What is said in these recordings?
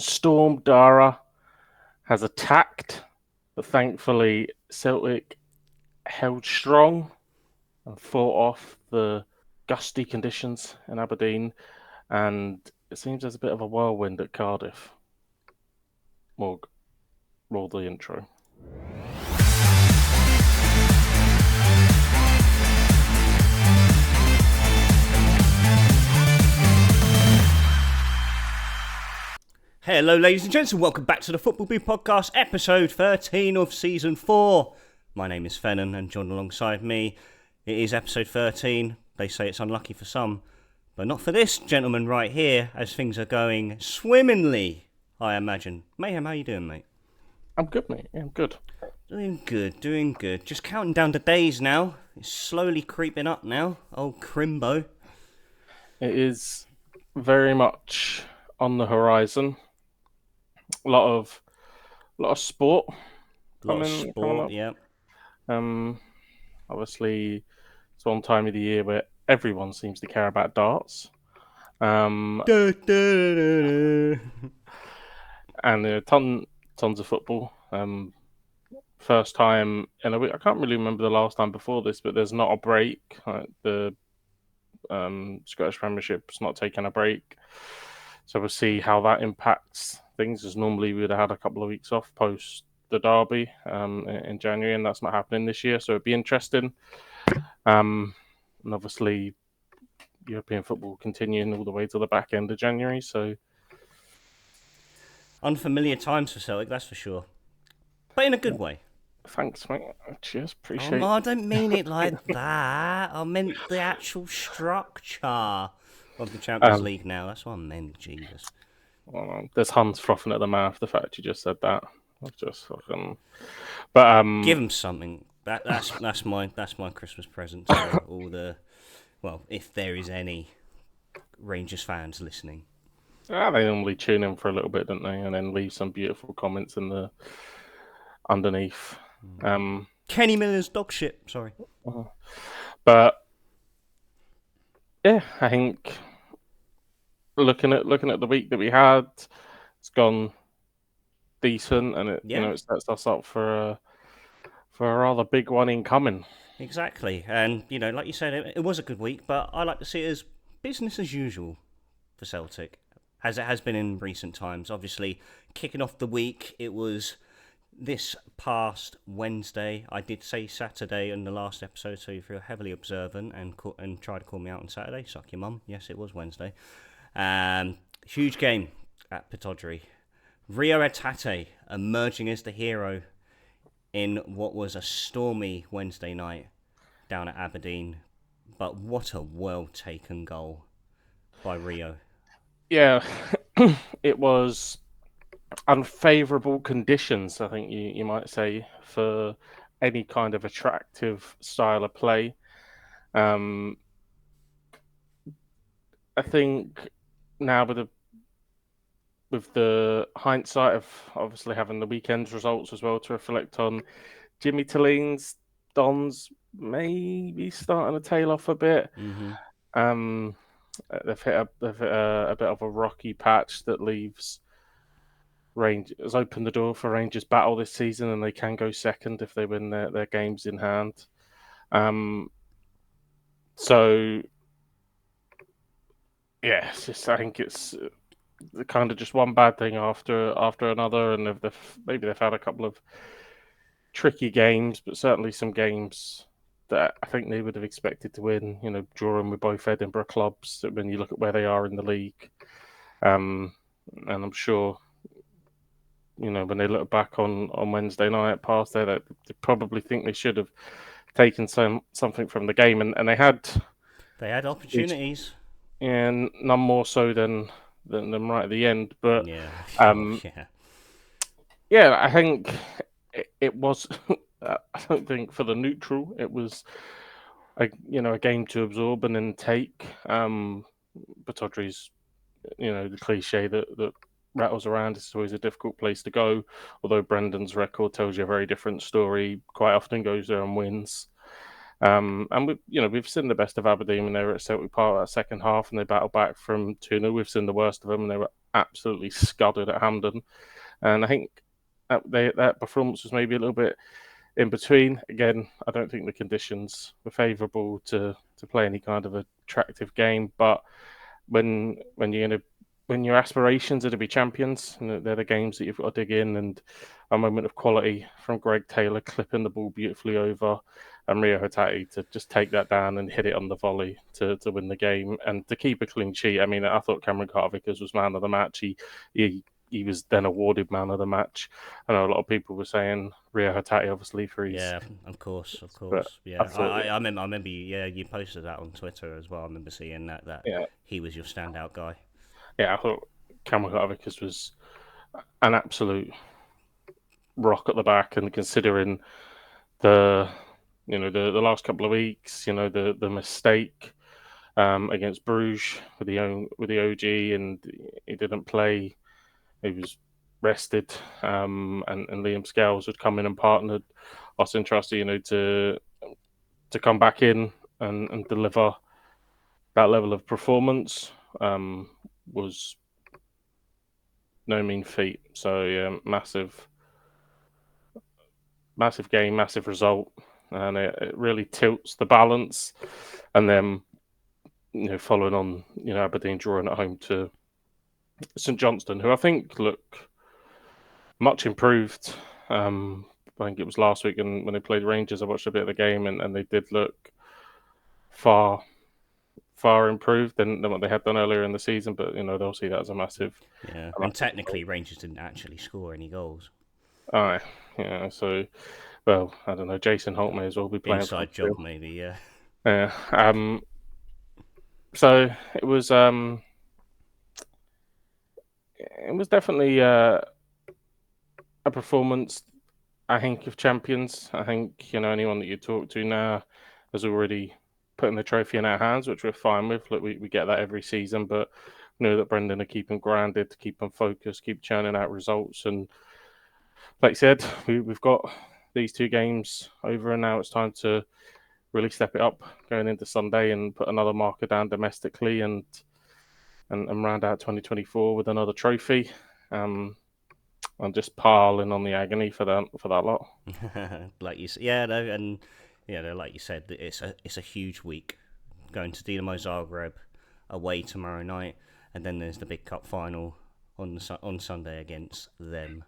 Stormdarragh has attacked, but thankfully Celtic held strong and fought off the gusty conditions in Aberdeen, and it seems there's a bit of a whirlwind at Cardiff. Morg, roll the intro. Hello, ladies and gents, and welcome back to the footballpodcast, episode 13 of season 4. My name is Fennan, and joined alongside me, it is episode 13. They say it's unlucky for some, but not for this gentleman right here, as things are going swimmingly, I imagine. Mayhem, how you doing, mate? I'm good, mate. Yeah, I'm good. Doing good. Just counting down the days now. It's slowly creeping up now. Old Crimbo. It is very much on the horizon. A lot of sport. Coming up. Yeah. Obviously, it's one time of the year where everyone seems to care about darts. And there are tons of football. First time in a week. I can't really remember the last time before this, but there's not a break. The Scottish Premiership's not taking a break. So we'll see how that impacts things, as normally we would have had a couple of weeks off post the derby in January, and that's not happening this year, so it'd be interesting. And obviously, European football continuing all the way to the back end of January, so... Unfamiliar times for Celtic, that's for sure. But in a good way. Thanks, mate. Cheers, appreciate it. I don't mean it like that. I meant the actual structure of the Champions League now. That's what I meant, Jesus. Well, there's Hans frothing at the mouth, the fact you just said that. I've just fucking... But, give him something. That's my Christmas present to all the... Well, if there is any Rangers fans listening. They normally tune in for a little bit, don't they? And then leave some beautiful comments in the underneath. Kenny Miller's dog shit. Sorry. But yeah, I think looking at the week that we had, it's gone decent, and it sets us up for a rather big one incoming. Exactly, and like you said, it was a good week, but I like to see it as business as usual for Celtic, as it has been in recent times. Obviously, kicking off the week, it was this past Wednesday. I did say Saturday in the last episode, so if you're heavily observant and try to call me out on Saturday, suck your mum. Yes, it was Wednesday. Huge game at Pittodrie. Rio Etate emerging as the hero in what was a stormy Wednesday night down at Aberdeen. But what a well-taken goal by Rio. Yeah, it was unfavourable conditions, I think you might say, for any kind of attractive style of play. I think now with the hindsight of obviously having the weekend's results as well to reflect on, Jimmy Tilleen's Dons maybe starting to tail off a bit. Mm-hmm. They've hit a bit of a rocky patch that leaves Rangers, opened the door for Rangers battle this season, and they can go second if they win their games in hand. So yeah, I think it's kind of just one bad thing after another, and maybe they've had a couple of tricky games, but certainly some games that I think they would have expected to win. Drawing with both Edinburgh clubs when you look at where they are in the league, and I'm sure when they look back on Wednesday night past there, they probably think they should have taken something from the game, and they had opportunities, and none more so than right at the end. But I think it was. I don't think for the neutral it was a game to absorb and then take. Pittodrie's the cliche that rattles around. It's always a difficult place to go. Although Brendan's record tells you a very different story. Quite often goes there and wins. And we've seen the best of Aberdeen when they were at Celtic Park that second half, and they battled back from 2-0. We've seen the worst of them, and they were absolutely scudded at Hampden. And I think that performance was maybe a little bit in between. Again, I don't think the conditions were favourable to play any kind of attractive game. But when you're when your aspirations are to be champions, and they're the games that you've got to dig in. And a moment of quality from Greg Taylor clipping the ball beautifully over, and Rio Hatate to just take that down and hit it on the volley to win the game and to keep a clean sheet. I mean, I thought Cameron Carter-Vickers was man of the match. He was then awarded man of the match. I know a lot of people were saying Rio Hatate, obviously, for his. Yeah, of course. But Yeah, I thought, I remember. Yeah, you posted that on Twitter as well. I remember seeing that yeah, he was your standout guy. I thought Cameron Carter-Vickers was an absolute rock at the back, and considering the the last couple of weeks, the mistake against Bruges with the OG, and he didn't play. He was rested, and Liam Scales had come in and partnered Austin Trusty, to come back in and deliver that level of performance was no mean feat. So yeah, massive game, massive result, and it really tilts the balance. And then following on, Aberdeen drawing at home to St Johnstone, who I think look much improved. I think it was last week, and when they played Rangers, I watched a bit of the game, and they did look far improved than what they had done earlier in the season. But they'll see that as a massive. Yeah, A and massive technically Rangers didn't actually score any goals. Aye, yeah. So, well, I don't know. Jason Holt may as well be playing for Inside job, Huddersfield. maybe. Yeah. Yeah. So it was definitely a performance, I think, of champions. I think anyone that you talk to now has already putting the trophy in our hands, which we're fine with. Look, we get that every season, but know that Brendan are keeping grounded, keep them focused, keep churning out results. And like I said, we've got these two games over, and now it's time to really step it up going into Sunday and put another marker down domestically and round out 2024 with another trophy. I'm just piling on the agony for that lot. Like you said, yeah, no, and like you said, it's a huge week. Going to Dinamo Zagreb away tomorrow night, and then there's the big cup final on Sunday against them.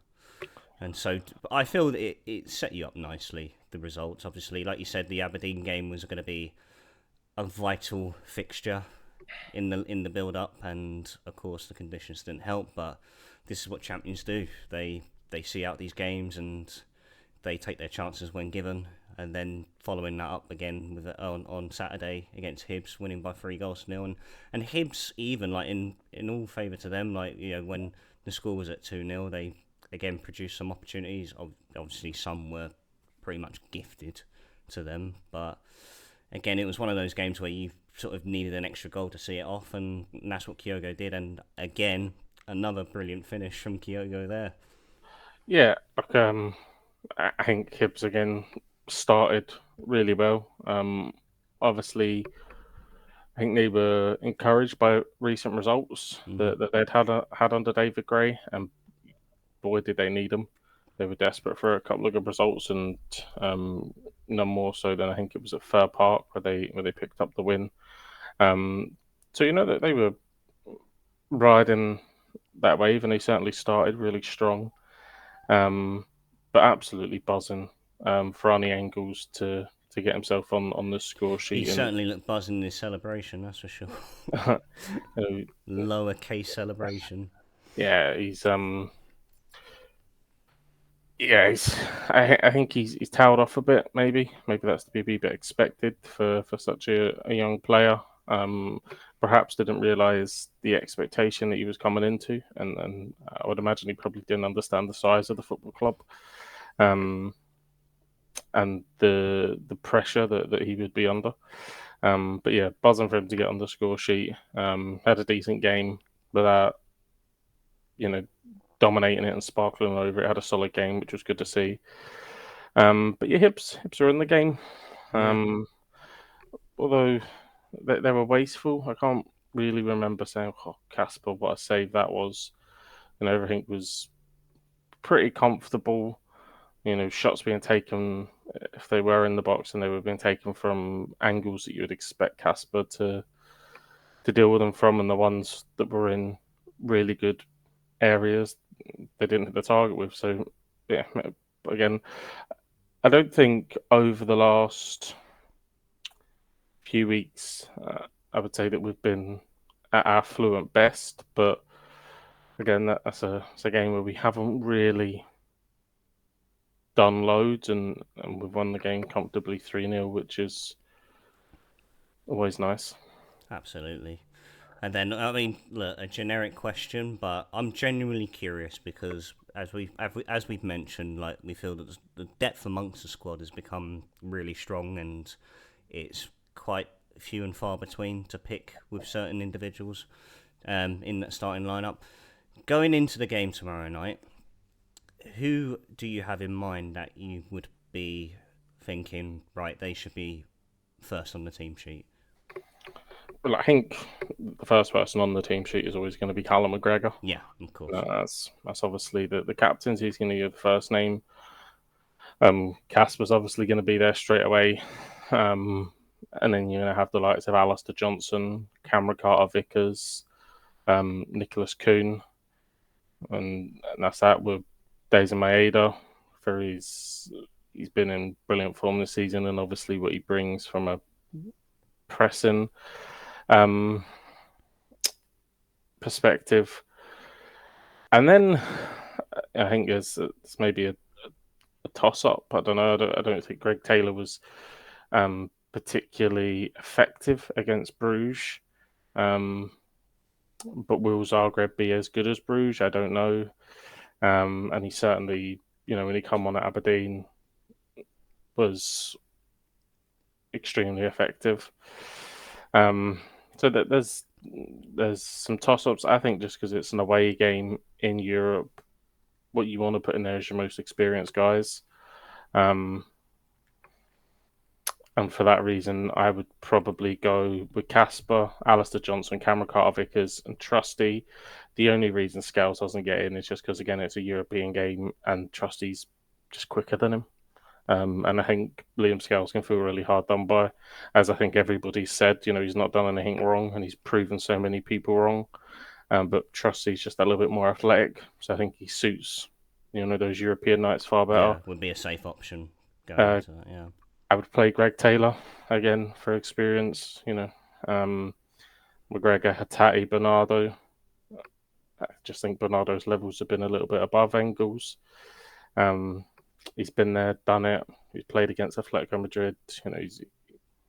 And so I feel that it set you up nicely. The results, obviously, like you said, the Aberdeen game was going to be a vital fixture in the build up, and of course the conditions didn't help. But this is what champions do. They see out these games and they take their chances when given. And then following that up again with on Saturday against Hibs, winning by 3-0, and Hibs even like in all favour to them, like when the score was at 2-0, they again produced some opportunities. Obviously, some were pretty much gifted to them, but again, it was one of those games where you sort of needed an extra goal to see it off, and that's what Kyogo did. And again, another brilliant finish from Kyogo there. Yeah, like, I think Hibs again started really well. Obviously, I think they were encouraged by recent results that they'd had under David Gray, and boy, did they need them. They were desperate for a couple of good results, and none more so than I think it was at Fir Park where they picked up the win. So that they were riding that wave, and they certainly started really strong. But absolutely buzzing for Arnie Engels to get himself on the score He sheet. And certainly looked buzzing in his celebration, that's for sure. Lowercase celebration. Yeah, I think he's tailed off a bit. Maybe that's to be a bit expected for such a young player. Perhaps didn't realise the expectation that he was coming into, and I would imagine he probably didn't understand the size of the football club, and the pressure that he would be under. But yeah, buzzing for him to get on the score sheet. Had a decent game without dominating it and sparkling over it. Had a solid game, which was good to see. But yeah, Hibs are in the game. Yeah. Although they were wasteful. I can't really remember saying, "Oh, Casper, what a save that was!" And everything was pretty comfortable. Shots being taken, if they were in the box, and they were being taken from angles that you would expect Casper to deal with them from, and the ones that were in really good areas, they didn't hit the target with. So, yeah, again, I don't think over the last few weeks, I would say that we've been at our fluent best, but again, that's a game where we haven't really done loads, and we've won the game comfortably 3-0, which is always nice. Absolutely. And then, I mean, look, a generic question, but I'm genuinely curious because as we've mentioned, like we feel that the depth amongst the squad has become really strong, and it's quite few and far between to pick with certain individuals in that starting lineup. Going into the game tomorrow night, who do you have in mind that you would be thinking, right, they should be first on the team sheet? Well, I think the first person on the team sheet is always going to be Callum McGregor. Yeah, of course. That's obviously the captain. He's going to give the first name. Casper's obviously going to be there straight away. And then you're going to have the likes of Alistair Johnson, Cameron Carter-Vickers, Nicholas Kuhn, and that's that with Daisy Maeda. He's been in brilliant form this season, and obviously what he brings from a pressing perspective. And then I think there's maybe a toss up. I don't know. I don't think Greg Taylor was particularly effective against Bruges. But will Zagreb be as good as Bruges? I don't know. And he certainly, when he come on at Aberdeen, was extremely effective. So that there's some toss-ups. I think just because it's an away game in Europe, what you want to put in there is your most experienced guys. And for that reason, I would probably go with Casper, Alistair Johnson, Cameron Carter-Vickers, and Trusty. The only reason Scales doesn't get in is just because, again, it's a European game and Trusty's just quicker than him. And I think Liam Scales can feel really hard done by. As I think everybody said, he's not done anything wrong and he's proven so many people wrong. But Trusty's just a little bit more athletic. So I think he suits, those European nights far better. Yeah, would be a safe option going into that, yeah. I would play Greg Taylor again for experience. McGregor, Hattati, Bernardo. I just think Bernardo's levels have been a little bit above Engels. He's been there, done it. He's played against Atletico Madrid.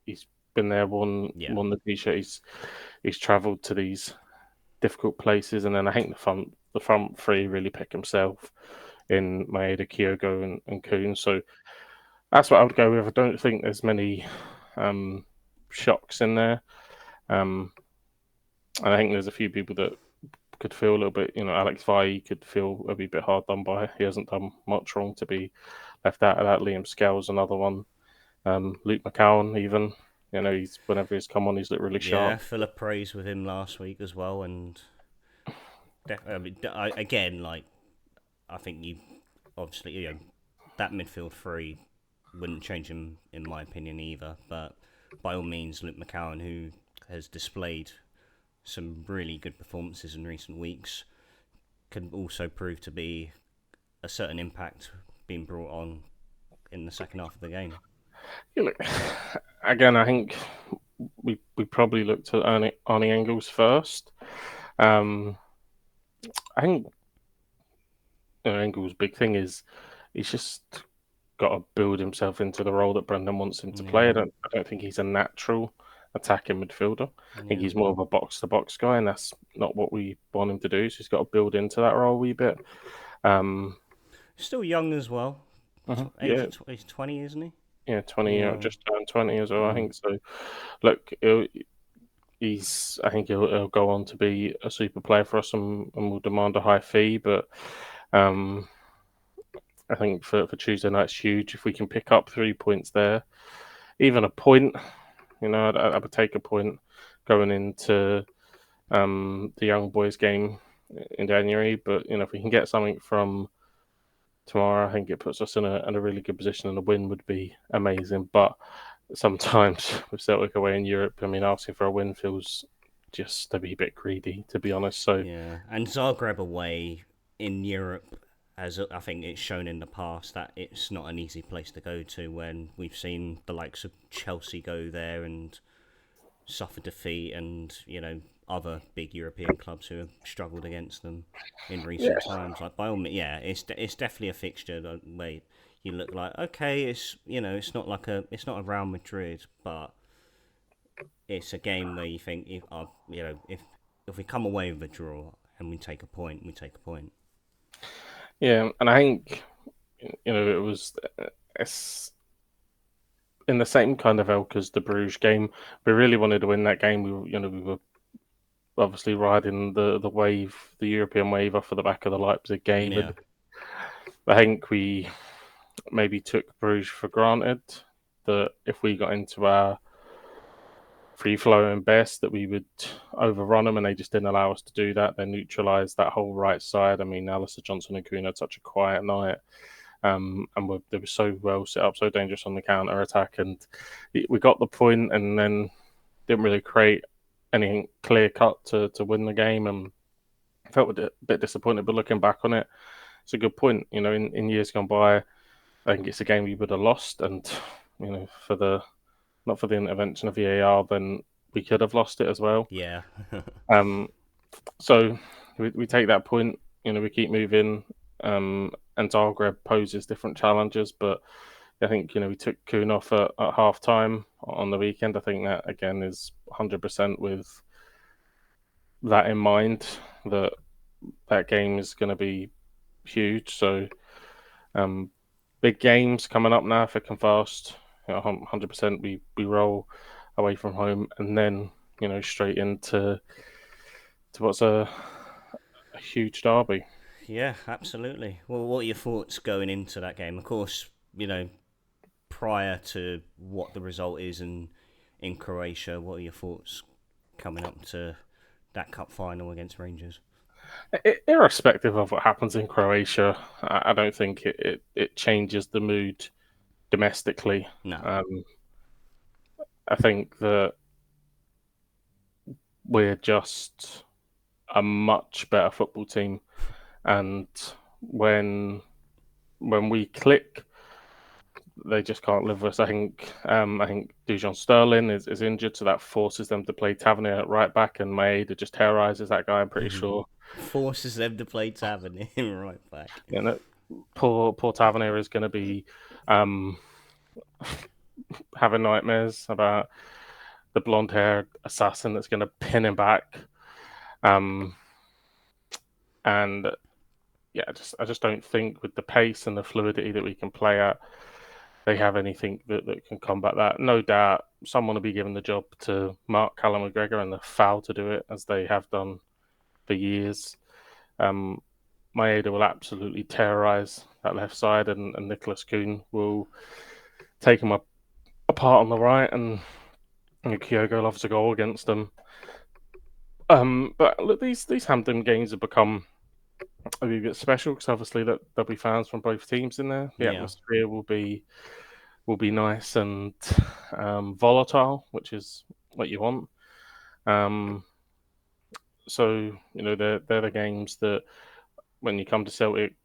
He's been there, won the T-shirt. He's travelled to these difficult places, and then I think the front three really pick himself in Maeda, Kyogo, and Kuhn. So that's what I would go with. I don't think there's many shocks in there. And I think there's a few people that could feel a little bit, Alex Vai could feel a wee bit hard done by. He hasn't done much wrong to be left out of that. Liam Scales, another one. Luke McCowan, even. Whenever he's come on, he's looked really sharp. Yeah, full of praise with him last week as well. And again, I think you obviously, that midfield three wouldn't change him, in my opinion, either. But by all means, Luke McCowan, who has displayed some really good performances in recent weeks, can also prove to be a certain impact being brought on in the second half of the game. Again, I think we probably looked at Arnie Engels first. I think Engels' big thing is he's just got to build himself into the role that Brendan wants him to play. I don't think he's a natural attacking midfielder. I think he's more of a box-to-box guy, and that's not what we want him to do. So he's got to build into that role a wee bit. Still young as well. He's 20, isn't he? Yeah, 20, just turned 20 as well, I think. So, look, I think he'll go on to be a super player for us and will demand a high fee. But I think for Tuesday night, it's huge. If we can pick up 3 points there, even a point, I would take a point going into the young boys game in January. But if we can get something from tomorrow, I think it puts us in a really good position, and a win would be amazing. But sometimes with Celtic away in Europe, I mean, asking for a win feels just to be a bit greedy, to be honest. So Yeah, and Zagreb away in Europe, as I think it's shown in the past, that it's not an easy place to go to. When we've seen the likes of Chelsea go there and suffer defeat, and other big European clubs who have struggled against them in yeah, recent times. Like by all means, yeah, it's definitely a fixture where you look like okay, it's not a Real Madrid, but it's a game where you think if we come away with a draw and we take a point, we take a point. yeah, and I think it was it's in the same kind of ilk as the Bruges game. We really wanted to win that game. We were obviously riding the wave, the European wave, off of the back of the Leipzig game, Yeah, and I think we maybe took Bruges for granted that if we got into our free flowing best that we would overrun them, and they just didn't allow us to do that. They neutralised that whole right side. I mean, Alistair Johnson and Kuhn had such a quiet night. And they were so well set up, so dangerous on the counter attack, and we got the point, and then didn't really create anything clear cut to win the game, and felt a bit disappointed. But looking back on it, it's a good point. In years gone by, I think it's a game we would have lost, and for the not for the intervention of VAR, then we could have lost it as well. yeah, Um, so we take that point. We keep moving. And Zagreb poses different challenges, but I think we took Kuhn off at half time on the weekend. I think that again is 100% with that in mind, that game is going to be huge. So big games coming up now, thick and fast. 100% we roll away from home, and then straight into what's a huge derby. yeah, absolutely. Well, what are your thoughts going into that game? Of course, prior to what the result is in Croatia, what are your thoughts coming up to that cup final against Rangers? Irrespective of what happens in Croatia, I don't think it changes the mood domestically. No. Um, I think that we're just a much better football team, and when we click, they just can't live with us. I think Dujon Sterling is injured, so that forces them to play Tavernier at right back, and Maeda just terrorizes that guy. I'm pretty sure. Forces them to play Tavernier right back. Poor Tavernier is going to be um, having nightmares about the blonde haired assassin that's going to pin him back. Um, and yeah, I just don't think with the pace and the fluidity that we can play at, they have anything that can combat that. No doubt, someone will be given the job to mark Callum McGregor and the foul to do it, as they have done for years. Um, Maeda will absolutely terrorise that left side, and Nicholas Kuhn will take him apart on the right, and Kyogo loves a goal against them. But look, these Hampden games have become a wee bit special because obviously that there'll be fans from both teams in there. The Yeah. atmosphere will be nice and volatile, which is what you want. Um, so they're the games that when you come to Celtic,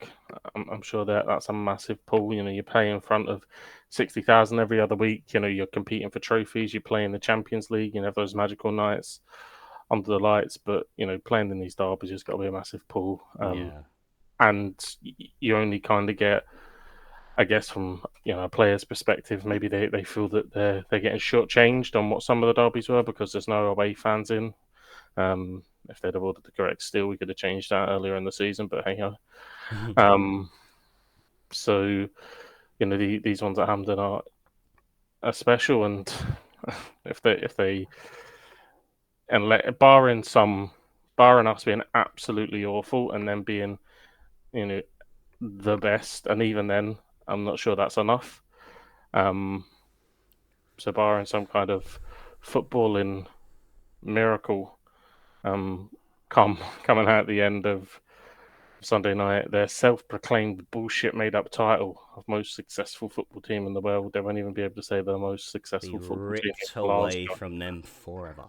I'm sure that's a massive pull. You pay in front of 60,000 every other week. You're competing for trophies. You play in the Champions League. You have those magical nights under the lights. But playing in these derbies has got to be a massive pull. Yeah. And you only kind of get, I guess, from a player's perspective, maybe they feel that they're getting shortchanged on what some of the derbies were because there's no away fans in. If they'd have ordered the correct steel, we could have changed that earlier in the season. But hey ho. So these ones at Hampden are special, and if they and barring us being absolutely awful and then being you know the best, and even then, I'm not sure that's enough. Um, so barring some kind of footballing miracle, Coming out at the end of Sunday night, their self-proclaimed bullshit made-up title of most successful football team in the world. They won't even be able to say they're the most Be successful football team ripped in away Glasgow. from them forever.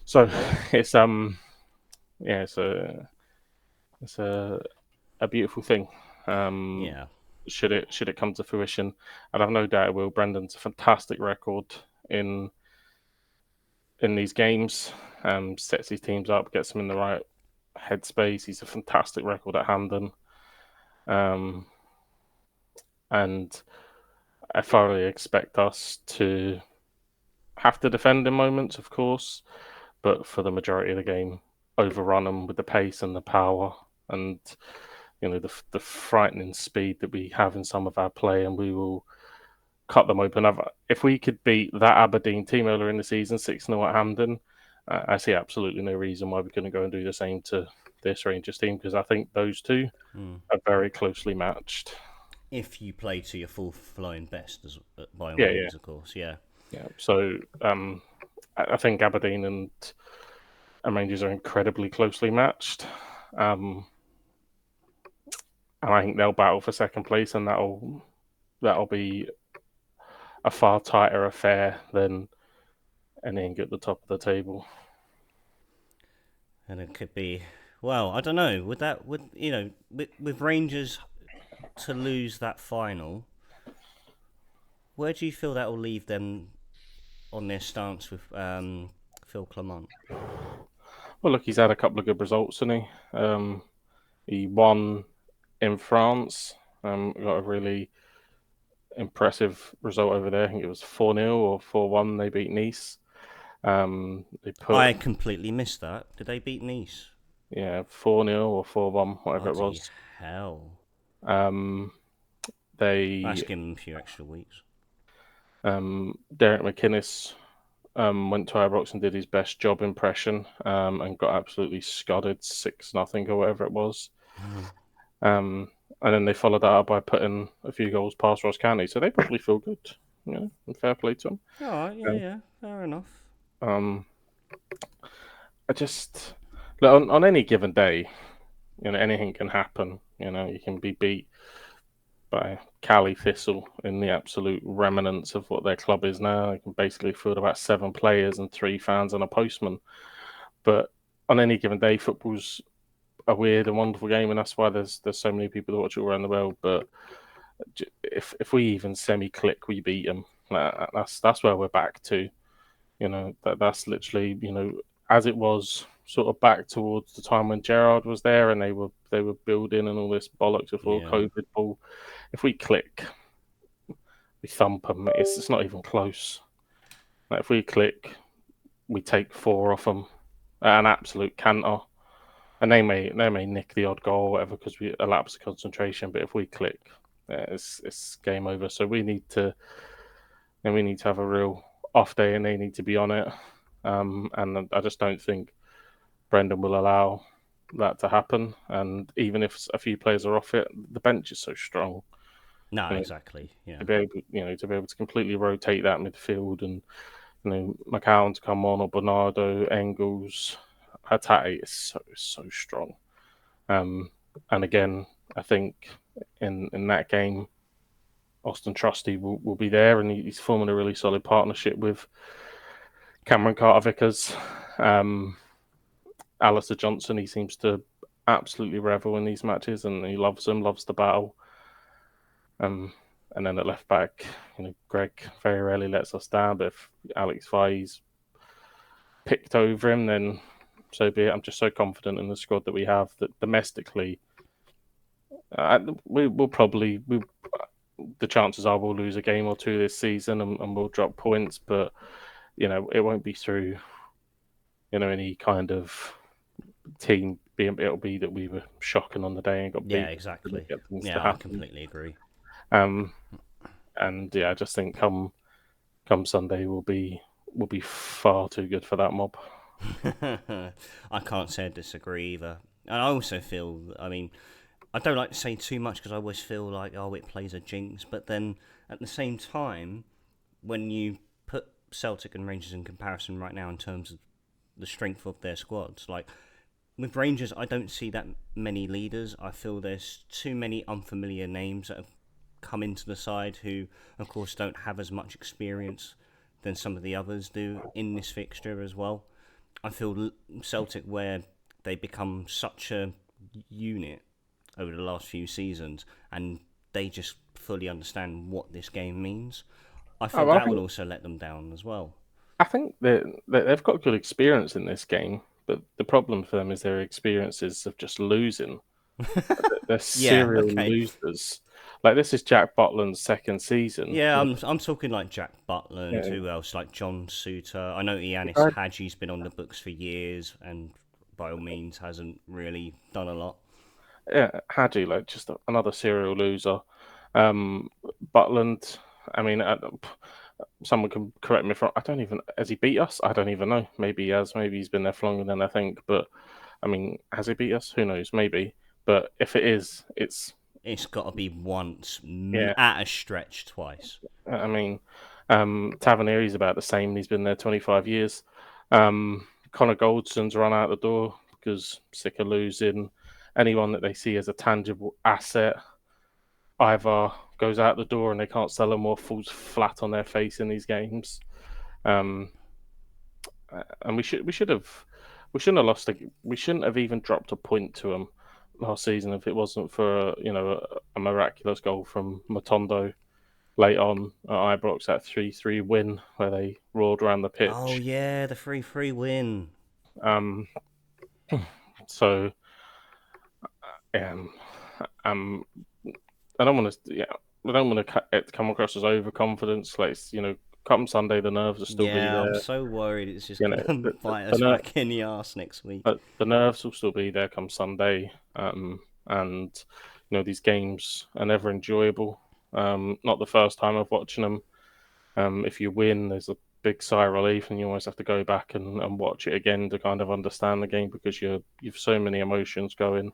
So it's yeah, it's a beautiful thing. Yeah. Should it come to fruition, and I've no doubt it will. Brendan's a fantastic record in these games. Sets his teams up, gets them in the right headspace. He's a fantastic record at Hampden. And I thoroughly expect us to have to defend in moments, of course, but for the majority of the game, overrun them with the pace and the power and the frightening speed that we have in some of our play, and we will cut them open. If we could beat that Aberdeen team earlier in the season 6-0 at Hampden, I see absolutely no reason why we couldn't go and do the same to this Rangers team, because I think those two are very closely matched. If you play to your full flowing best, by all Yeah, yeah, means, of course. Yeah. yeah. So I think Aberdeen and Rangers are incredibly closely matched. And I think they'll battle for second place, and that'll be a far tighter affair than anything at the top of the table. And it could be, well, I don't know. With Rangers to lose that final, where do you feel that will leave them on their stance with Phil Clement? Well, look, he's had a couple of good results, hasn't he? He won in France. Got a really impressive result over there. I think it was 4-0 or 4-1. They beat Nice. They put I completely missed that. Did they beat Nice? 4-0 or 4-1, whatever it Bloody was. hell. Um, That's they giving them a few extra weeks. Derek McInnes went to Ibrox and did his best job impression, and got absolutely scodded 6-0 or whatever it was. And then they followed that up by putting a few goals past Ross County, so they probably feel good. And fair play to them. All right, yeah, fair enough. Um, I just look on any given day, anything can happen. You can be beat by Cali Thistle in the absolute remnants of what their club is now. They can basically field about 7 players and 3 fans and a postman. But on any given day, football's a weird and wonderful game, and that's why there's so many people that watch it all around the world. But if we even semi-click, we beat them. That's where we're back to. That's literally as it was sort of back towards the time when Gerrard was there, and they were building and all this bollocks before Yeah. COVID ball. If we click, we thump them. It's not even close. Like if we click, we take 4 off them at an absolute canter, and they may nick the odd goal or whatever because we elapse the concentration. But if we click, it's game over. So we need to have a real off day, and they need to be on it. And I just don't think Brendan will allow that to happen. And even if a few players are off it, the bench is so strong. No, You know, exactly. Yeah. to be able to completely rotate that midfield, and McCown to come on, or Bernardo, Engels, Hatate is so strong. And again, I think in that game, Austin Trusty will be there, and he's forming a really solid partnership with Cameron Carter-Vickers. Alistair Johnson, he seems to absolutely revel in these matches, and he loves them, loves the battle. And then at left back, Greg very rarely lets us down, but if Alex Fai's picked over him, then so be it. I'm just so confident in the squad that we have that domestically, the chances are we'll lose a game or two this season, and we'll drop points, but it won't be through any kind of team being. It'll be that we were shocking on the day and got beat. Yeah, exactly. Get things to Yeah, I happen. completely agree. And I just think come Sunday we'll be far too good for that mob. I can't say I disagree either. And I also feel, I don't like to say too much because I always feel like, it plays a jinx. But then at the same time, when you put Celtic and Rangers in comparison right now in terms of the strength of their squads. Like with Rangers, I don't see that many leaders. I feel there's too many unfamiliar names that have come into the side who, of course, don't have as much experience than some of the others do in this fixture as well. I feel Celtic, where they become such a unit over the last few seasons, and they just fully understand what this game means. I feel I that will think also let them down as well. I think they've got good experience in this game, but the problem for them is their experiences of just losing. They're Yeah, serial okay. losers. Like this is Jack Butland's second season. Yeah, I'm talking like Jack Butland. Yeah, Who else? Like John Suter. I know the Ianis guy, Hadji's been on the books for years, and by all means hasn't really done a lot. yeah, Hadji, like just another serial loser. Um, Butland. I mean, someone can correct me if I don't even. Has he beat us? I don't even know. Maybe he has. Maybe he's been there for longer than I think. But I mean, has he beat us? Who knows? Maybe. But if it is, it's It's got to be once, yeah. at a stretch, twice. I mean, Tavernier's about the same. He's been there 25 years. Connor Goldson's run out the door because sick of losing. Anyone that they see as a tangible asset either goes out the door and they can't sell them or falls flat on their face in these games. Um, and we shouldn't have lost. We shouldn't have even dropped a point to them last season if it wasn't for a miraculous goal from Matondo late on at Ibrox, that 3-3 win where they roared around the Oh pitch. yeah, the 3-3 win. Um, so um, um, I don't want to, I don't want it to come across as overconfidence. Like come Sunday, the nerves will still be Yeah, I'm there. so worried it's just You know, gonna the, the, bite the, us ner- back in the arse next week. the nerves will still be there come Sunday. And these games are never enjoyable. Not the first time of watching them. If you win, there's a big sigh of relief, and you always have to go back and watch it again to kind of understand the game because you've so many emotions going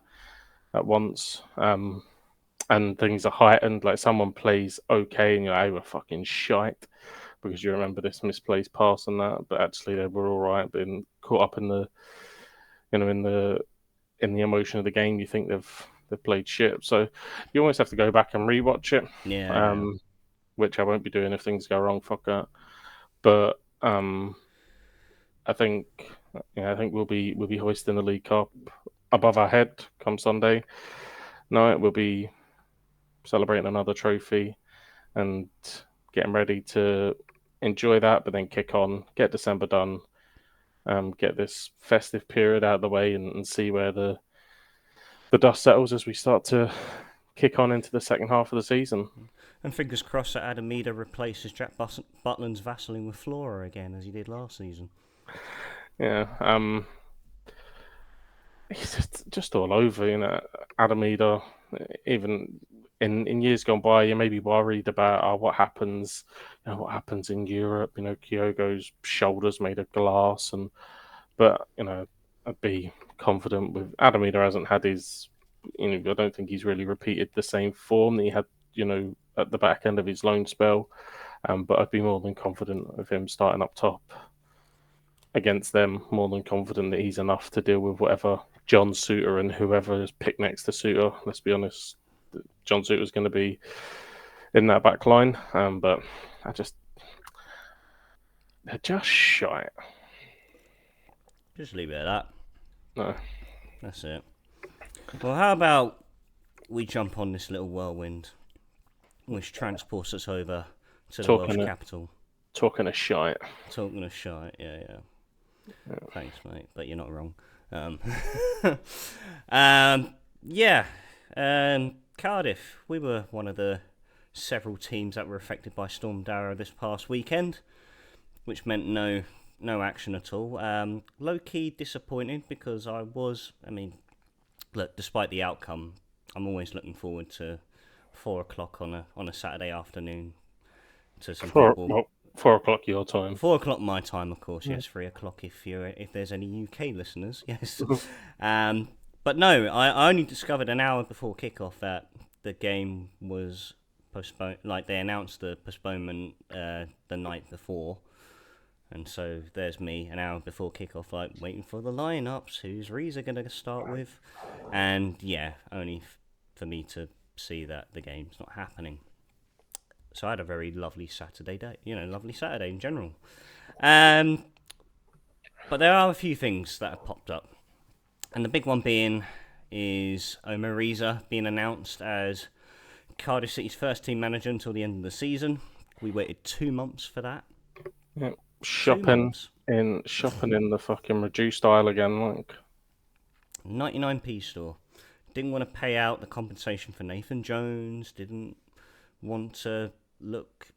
at once, and things are heightened. Like someone plays okay, and you're like, "Hey, we're fucking shite," because you remember this misplaced pass and that, but actually they were all right. Been caught up in the you know in the emotion of the game, you think they've played shit. So you always have to go back and rewatch it. Yeah, Um, which I won't be doing if things go wrong. Fuck that. But I think I think we'll be hoisting the League Cup above our head come Sunday night. We'll be celebrating another trophy and getting ready to enjoy that, but then kick on, get December done, get this festive period out of the way, and see where the dust settles as we start to kick on into the second half of the season. and fingers crossed that Adamida replaces Jack Butland's vaseline with Flora again as he did last season. Yeah, he's just all over, Adamida, even in years gone by, you may be worried about what happens, what happens in Europe. Kyogo's shoulders made of glass, but I'd be confident with Adamida hasn't had his, I don't think he's really repeated the same form that he had, at the back end of his loan spell. But I'd be more than confident of him starting up top against them, more than confident that he's enough to deal with whatever John Suter and whoever is picked next to Suter. Let's be honest, John Suter's going to be in that back line, but they're just shite. Just leave it at that. No. That's it. Well, how about we jump on this little whirlwind which transports us over to the Welsh capital. Talking of shite. Talking of shite, yeah. Thanks, mate, but you're not wrong. Cardiff, we were one of the several teams that were affected by stormdarragh this past weekend, which meant no action at all. Low-key disappointed because look, despite the outcome, I'm always looking forward to 4 o'clock on a Saturday afternoon to some football. Well, 4 o'clock your time. 4 o'clock my time, of course. Yes, 3 o'clock if there's any UK listeners. Yes. But no, I only discovered an hour before kickoff that the game was postponed. Like they announced the postponement the night before, And so there's me an hour before kickoff, like waiting for the lineups. Who's Riza going to start with? And yeah, only for me to see that the game's not happening. So I had a very lovely Saturday day. Lovely Saturday in general. But there are a few things that have popped up, and the big one being is Omer Riza being announced as Cardiff City's first team manager until the end of the season. We waited 2 months for that. Yeah. Shopping in the fucking reduced aisle again, like 99p store. Didn't want to pay out the compensation for Nathan Jones. Didn't want to look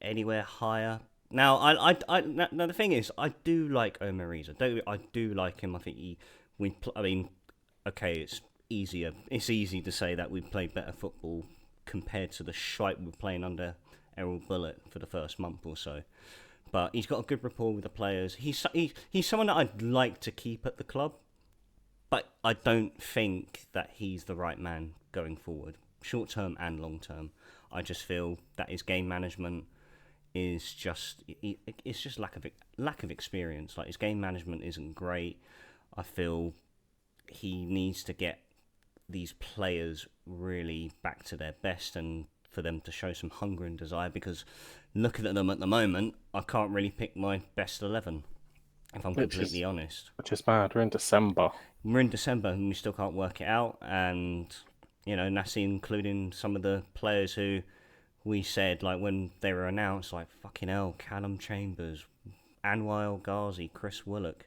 anywhere higher. Now, now the thing is, I do like Omer Riza. I do like him. I think okay, it's easier. It's easy to say that we played better football compared to the shite we were playing under Errol Bullitt for the first month or so. But he's got a good rapport with the players. He's someone that I'd like to keep at the club, but I don't think that he's the right man going forward, short term and long term. I just feel that his game management is just lack of experience. Like, his game management isn't great. I feel he needs to get these players really back to their best and for them to show some hunger and desire, because looking at them at the moment, I can't really pick my best 11, if I'm completely honest. Which is mad. We're in December. And we still can't work it out. And, that's including some of the players who we said, like, when they were announced, like, fucking hell, Callum Chambers, Anwar El Ghazi, Chris Willock.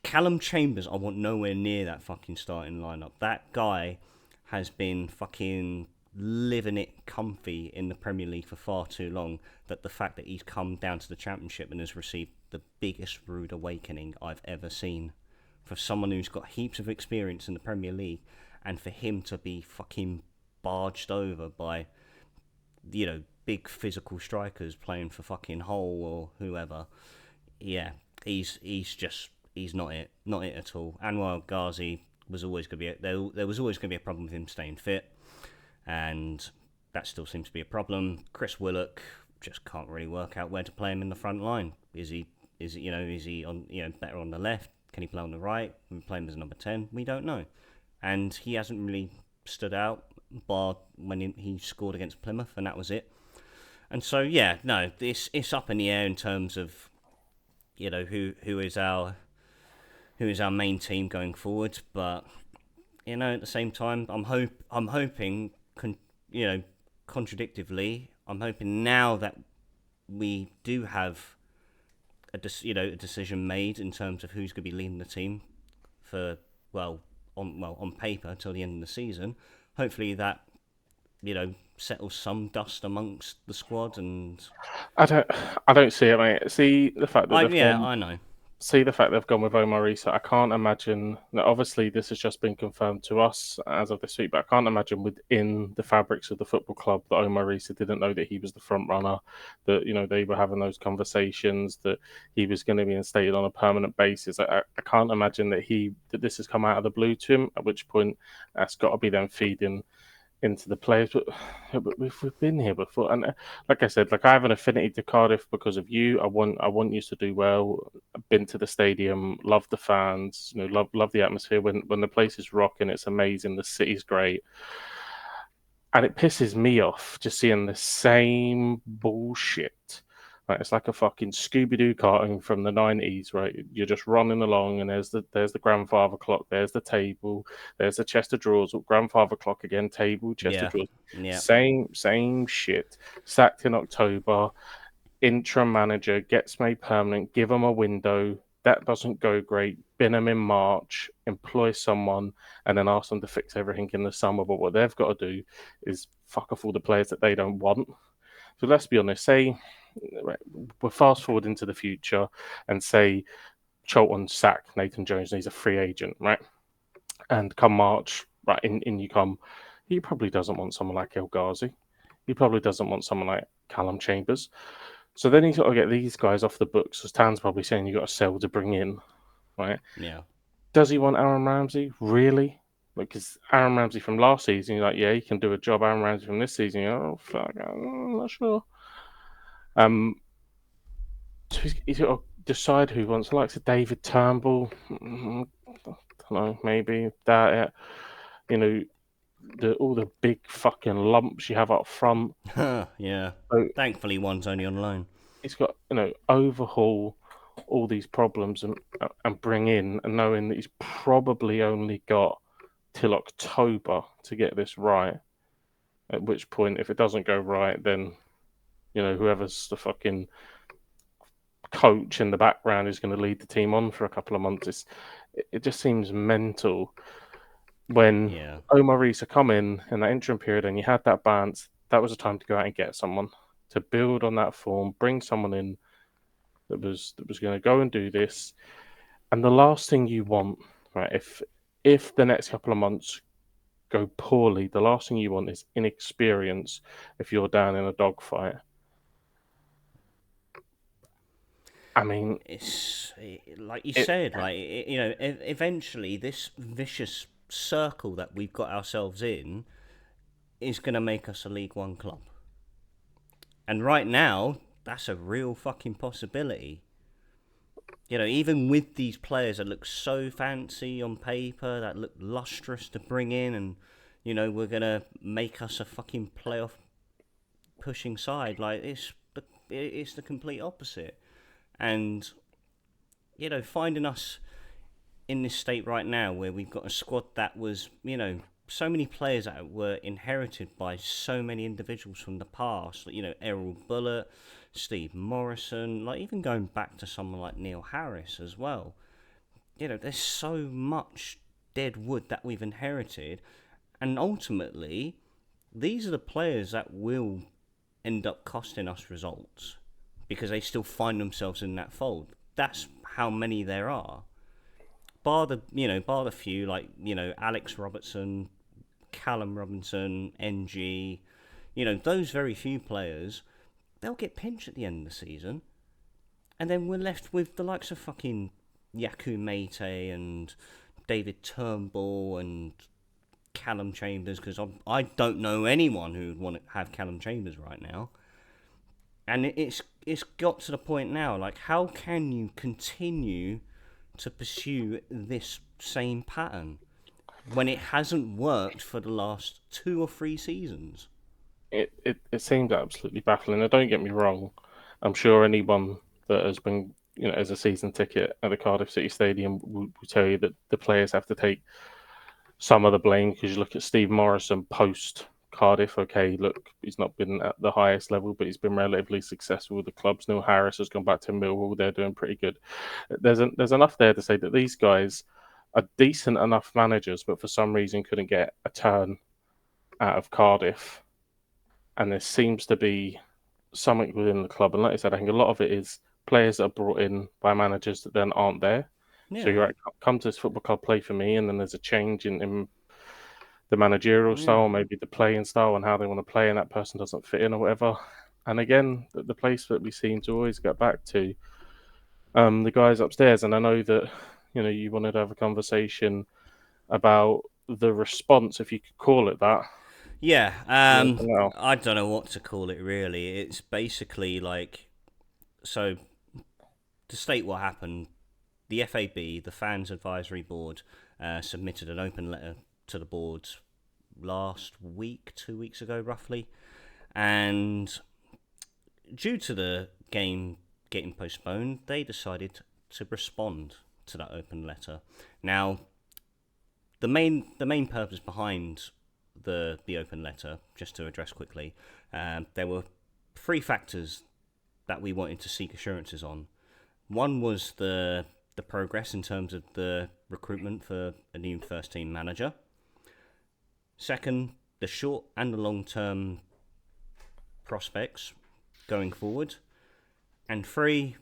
Callum Chambers, I want nowhere near that fucking starting lineup. That guy has been fucking living it comfy in the Premier League for far too long, that the fact that he's come down to the Championship and has received the biggest rude awakening I've ever seen. For someone who's got heaps of experience in the Premier League, and for him to be fucking barged over by, big physical strikers playing for fucking Hull or whoever, yeah, he's not it at all. Anwar El Ghazi was always going to be there was always going to be a problem with him staying fit, and that still seems to be a problem. Chris Willock just can't really work out where to play him in the front line. Is he on better on the left? Can he play on the right? Can we play him as a number 10? We don't know. And he hasn't really stood out, bar when he scored against Plymouth, and that was it. And so it's up in the air in terms of who is our main team going forward. But at the same time, I'm hoping contradictively, I'm hoping now that we do have a decision made in terms of who's going to be leading the team for on paper till the end of the season. Hopefully that settles some dust amongst the squad. And I don't see it, mate. See the fact that I know. See the fact they've gone with Omer Riza. I can't imagine. Now, obviously, this has just been confirmed to us as of this week, but I can't imagine within the fabrics of the football club that Omer Riza didn't know that he was the front runner. That they were having those conversations, that he was going to be instated on a permanent basis. I can't imagine that this has come out of the blue to him. At which point, that's got to be them feeding into the players, but we've been here before, and like I said, I have an affinity to Cardiff because of you. I want you to do well. I've been to the stadium, love the fans, love the atmosphere. When the place is rocking, it's amazing. The city's great, and it pisses me off just seeing the same bullshit. Right, it's like a fucking Scooby-Doo cartoon from the 90s, right? You're just running along, and there's the grandfather clock, there's the table, there's the chest of drawers, grandfather clock again, table, chest of drawers. Yeah. Same shit. Sacked in October, interim manager, gets made permanent, give them a window, that doesn't go great, bin them in March, employ someone, and then ask them to fix everything in the summer. But what they've got to do is fuck off all the players that they don't want. So let's be honest, we're fast forward into the future and say Charlton sack Nathan Jones and he's a free agent, right? And come March, right, in you come. He probably doesn't want someone like El Ghazi. He probably doesn't want someone like Callum Chambers. So then he's got to get these guys off the books, as Tan's probably saying you've got to sell to bring in, right? Yeah. Does he want Aaron Ramsey? Really? Because Aaron Ramsey from last season, you're like, yeah, he can do a job. Aaron Ramsey from this season, you're like, oh, fuck, I'm not sure. So he's got to decide who he wants. Like David Turnbull, I don't know, maybe that. You know, all the big fucking lumps you have up front. Yeah. So Thankfully, one's only on loan. he's got overhaul all these problems and bring in, and knowing that he's probably only got till October to get this right. At which point, if it doesn't go right, then whoever's the fucking coach in the background is going to lead the team on for a couple of months. It just seems mental when Yeah. Omer Riza come in that interim period and you had that balance. That was a time to go out and get someone to build on that form, bring someone in that was going to go and do this. And the last thing you want, right, if the next couple of months go poorly, the last thing you want is inexperience if you're down in a dogfight. I mean, It's like you said, eventually this vicious circle that we've got ourselves in is going to make us a League One club. And right now, that's a real fucking possibility. Even with these players that look so fancy on paper, that look lustrous to bring in, and, we're going to make us a fucking playoff pushing side, like, it's the complete opposite. And, finding us in this state right now where we've got a squad that was, so many players that were inherited by so many individuals from the past, Errol Bullitt, Steve Morrison, like even going back to someone like Neil Harris as well. There's so much dead wood that we've inherited, and ultimately, these are the players that will end up costing us results because they still find themselves in that fold. That's how many there are. Bar the few like Alex Robertson, Callum Robinson, NG, those very few players, they'll get pinched at the end of the season, and then we're left with the likes of fucking Yaku Mate and David Turnbull and Callum Chambers, because I don't know anyone who would want to have Callum Chambers right now. And it's got to the point now, like, how can you continue to pursue this same pattern when it hasn't worked for the last 2 or 3 seasons? It seems absolutely baffling. Now, don't get me wrong. I'm sure anyone that has been, as a season ticket at the Cardiff City Stadium will tell you that the players have to take some of the blame, because you look at Steve Morrison post Cardiff. Okay, look, he's not been at the highest level, but he's been relatively successful with the clubs. Neil Harris has gone back to Millwall. They're doing pretty good. There's enough there to say that these guys are decent enough managers, but for some reason couldn't get a turn out of Cardiff. And there seems to be something within the club. And like I said, I think a lot of it is players that are brought in by managers that then aren't there. Yeah. So you're like, come to this football club, play for me, and then there's a change in the managerial style, maybe the playing style and how they want to play, and that person doesn't fit in or whatever. And again, the place that we seem to always get back to, the guys upstairs. And I know that you wanted to have a conversation about the response, if you could call it that. Yeah, I don't know what to call it really. It's basically like, so to state what happened, the FAB, the Fans Advisory Board, submitted an open letter to the board last week, 2 weeks ago roughly, and due to the game getting postponed, they decided to respond to that open letter. Now, the main purpose behind the open letter, just to address quickly, there were 3 factors that we wanted to seek assurances on. One was the progress in terms of the recruitment for a new first team manager. Second, the short and the long term prospects going forward. And 3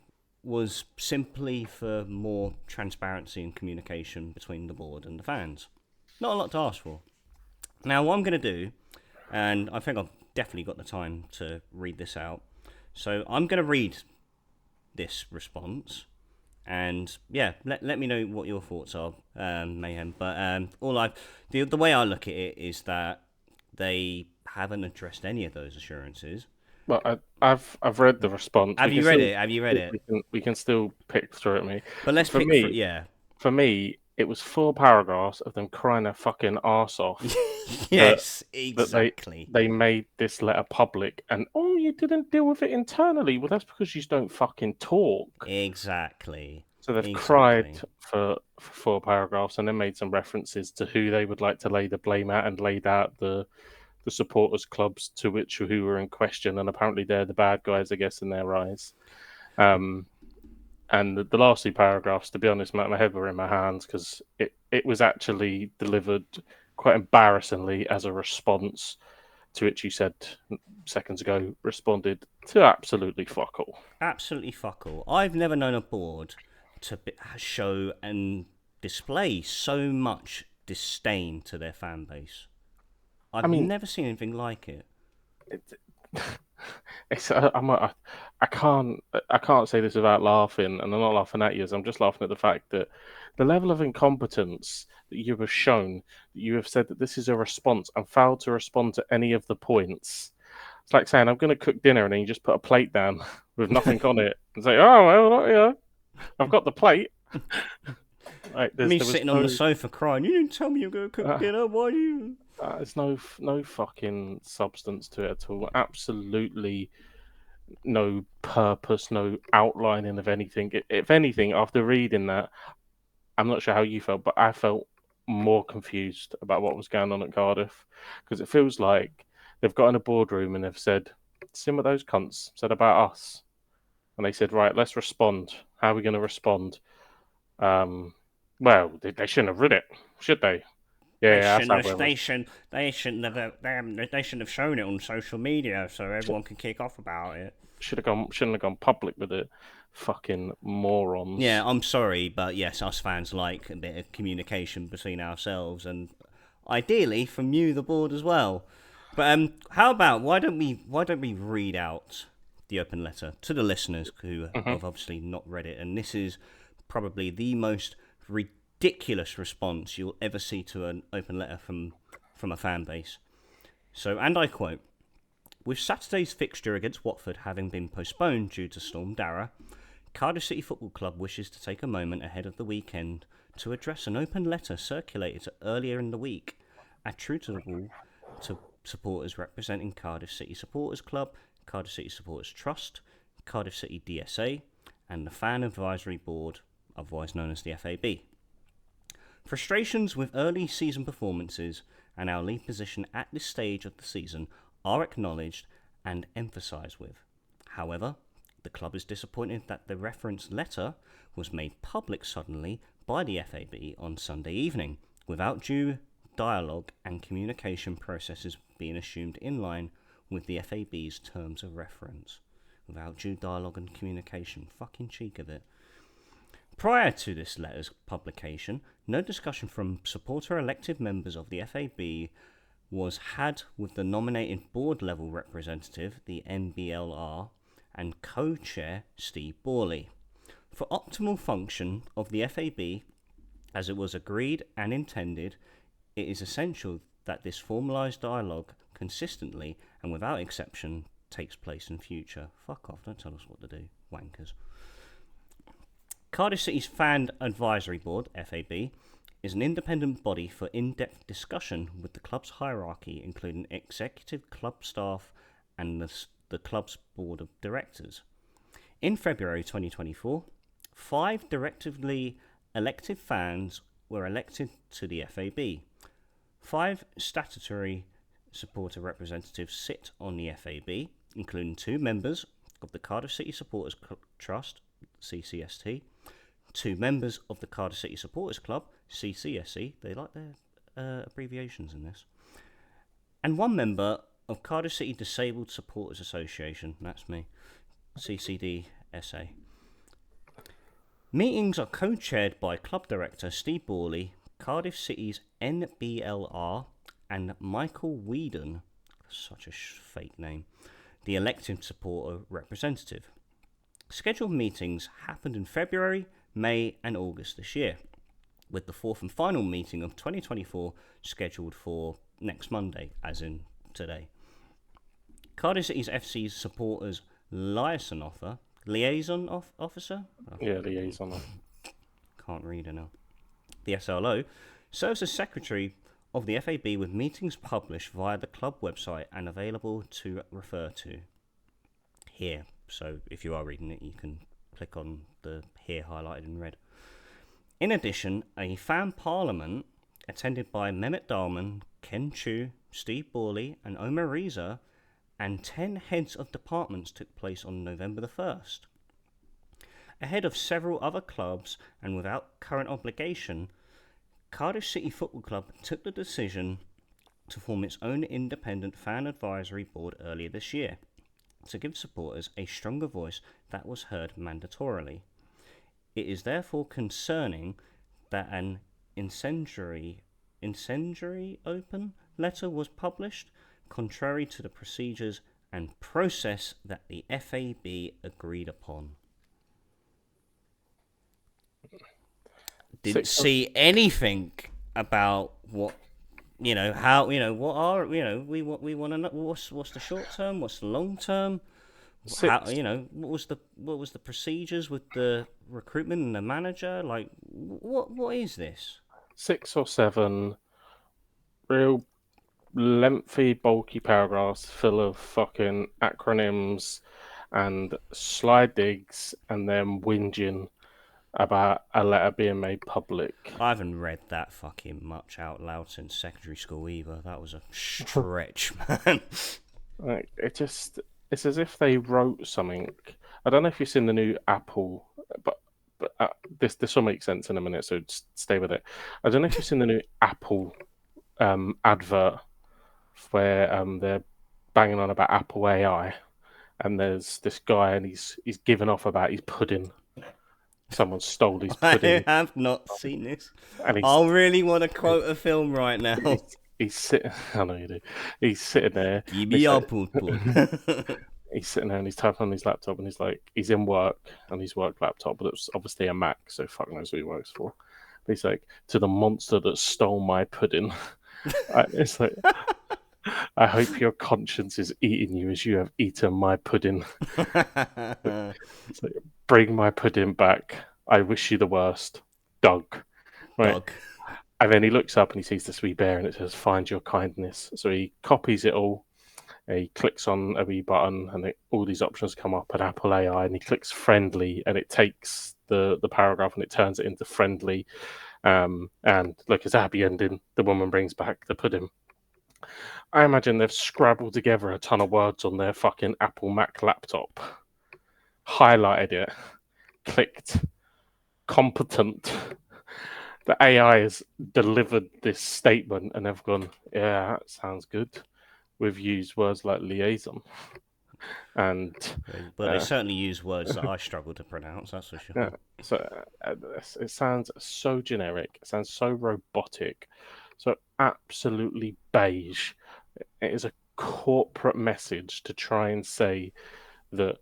was simply for more transparency and communication between the board and the fans. Not a lot to ask for. Now, what I'm going to do, and I think I've definitely got the time to read this out, so I'm going to read this response, and yeah, let me know what your thoughts are, Mayhem. But the way I look at it is that they haven't addressed any of those assurances. Well, I've read the response. Have We can you read still it? Have you read it? we can still pick through it, me. But let's For pick for me, yeah. for me, it was 4 paragraphs of them crying their fucking arse off that Yes, that exactly. they made this letter public, and oh, you didn't deal with it internally. Well, that's because you don't fucking talk. Exactly. So they've cried Exactly. for 4 paragraphs and then made some references to who they would like to lay the blame at and laid out the supporters clubs to which who were in question, and apparently they're the bad guys, I guess, in their eyes. Um, and the last 2 paragraphs, to be honest, my head were in my hands because it was actually delivered quite embarrassingly as a response to which you said seconds ago responded to absolutely fuck all. Absolutely fuck all. I've never known a board to show and display so much disdain to their fan base. I I've mean, never seen anything like it. it, it's I can't say this without laughing, and I'm not laughing at you. I'm just laughing at the fact that the level of incompetence that you have shown, that you have said that this is a response and failed to respond to any of the points. It's like saying I'm going to cook dinner and then you just put a plate down with nothing on it and say, "Oh well, yeah, I've got the plate." Like Me there was sitting on no the sofa crying, you didn't tell me you're going to cook uh, dinner, why do you? there's no fucking substance to it at all. Absolutely no purpose, no outlining of anything. If anything, after reading that, I'm not sure how you felt, but I felt more confused about what was going on at Cardiff because it feels like they've got in a boardroom and they've said, "See what those cunts said about us," and they said, "Right, let's respond. How are we going to respond?" Um, well, they shouldn't have read it, should they? They Yeah, that's shouldn't how have. it was. They shouldn't have. They shouldn't have shown it on social media so everyone can kick off about it. Shouldn't have gone public with it. Fucking Yeah, morons. I'm sorry, but yes, us fans like a bit of communication between ourselves and ideally from you, the board, as well. But how about why don't we read out the open letter to the listeners who Hmm. have obviously not read it, and this is probably the most ridiculous response you'll ever see to an open letter from a fan base. So, and I quote. With Saturday's fixture against Watford having been postponed due to Storm Darragh, Cardiff City Football Club wishes to take a moment ahead of the weekend to address an open letter circulated earlier in the week, attributable to supporters representing Cardiff City Supporters Club, Cardiff City Supporters Trust, Cardiff City DSA, and the Fan Advisory Board, otherwise known as the FAB. Frustrations with early season performances and our league position at this stage of the season are acknowledged and emphasised with. However, the club is disappointed that the reference letter was made public suddenly by the FAB on Sunday evening, without due dialogue and communication processes being assumed in line with the FAB's terms of reference. Without due dialogue and communication, fucking cheek of it. Prior to this letter's publication, no discussion from supporter elected members of the FAB was had with the nominated board level representative, the NBLR, and co-chair Steve Borley. For optimal function of the FAB, as it was agreed and intended, it is essential that this formalised dialogue consistently and without exception takes place in future. Fuck off, don't tell us what to do, wankers. Cardiff City's Fan Advisory Board, FAB, is an independent body for in-depth discussion with the club's hierarchy, including executive club staff and the club's board of directors. In February 2024, 5 directively elected fans were elected to the FAB. 5 statutory supporter representatives sit on the FAB, including 2 members of the Cardiff City Supporters Trust, CCST, 2 members of the Cardiff City Supporters Club, CCSC, they like their abbreviations in this, and 1 member of Cardiff City Disabled Supporters Association, that's me, CCDSA. Meetings are co-chaired by Club Director Steve Borley, Cardiff City's NBLR, and Michael Whedon, such a fake name, the elected supporter representative. Scheduled meetings happened in February, May and August this year, with the 4th and final meeting of 2024 scheduled for next Monday, as in today. Cardiff City's FC's supporters liaison officer. Yeah, liaison. Can't read it now. The SLO serves as secretary of the FAB with meetings published via the club website and available to refer to here. So if you are reading it, you can click on the here highlighted in red. In addition, a fan parliament attended by Mehmet Dalman, Ken Chu, Steve Borley and Omer Riza and 10 heads of departments took place on November the 1st. Ahead of several other clubs and without current obligation, Cardiff City Football Club took the decision to form its own independent fan advisory board earlier this year to give supporters a stronger voice that was heard mandatorily. It is therefore concerning that an incendiary open letter was published, contrary to the procedures and process that the FAB agreed upon. Didn't see anything about what how what are we want to know what's the short term, what's the long term, how what was the procedures with the recruitment and the manager, like what is this? 6 or 7 real lengthy, bulky paragraphs full of fucking acronyms and slide digs and then whinging about a letter being made public. I haven't read that fucking much out loud since secondary school either. That was a stretch, man. Like, it's as if they wrote something. I don't know if you've seen the new Apple, but this will make sense in a minute, so just stay with it. I don't know if you've seen the new Apple advert where they're banging on about Apple AI, and there's this guy and he's giving off about his pudding. Someone stole his pudding. I have not seen this. I really want to quote a film right now. He's sitting. I know you do. He's sitting there. Give me your pudding. He's sitting there and he's typing on his laptop and he's in work on his work laptop, but it's obviously a Mac, so fuck knows who he works for. But he's like, to the monster that stole my pudding. It's like, I hope your conscience is eating you as you have eaten my pudding. It's like, bring my pudding back. I wish you the worst. Doug. Right. Doug. And then he looks up and he sees this wee bear and it says, find your kindness. So he copies it all. He clicks on a wee button and all these options come up at Apple AI and he clicks friendly and it takes the paragraph and it turns it into friendly. And look, it's a happy ending. The woman brings back the pudding. I imagine they've scrabbled together a ton of words on their fucking Apple Mac laptop, highlighted it, clicked competent. The AI has delivered this statement and they've gone, yeah, that sounds good. We've used words like liaison. But they certainly use words that I struggle to pronounce, that's for sure. Yeah, so it sounds so generic, it sounds so robotic, so absolutely beige. It is a corporate message to try and say that,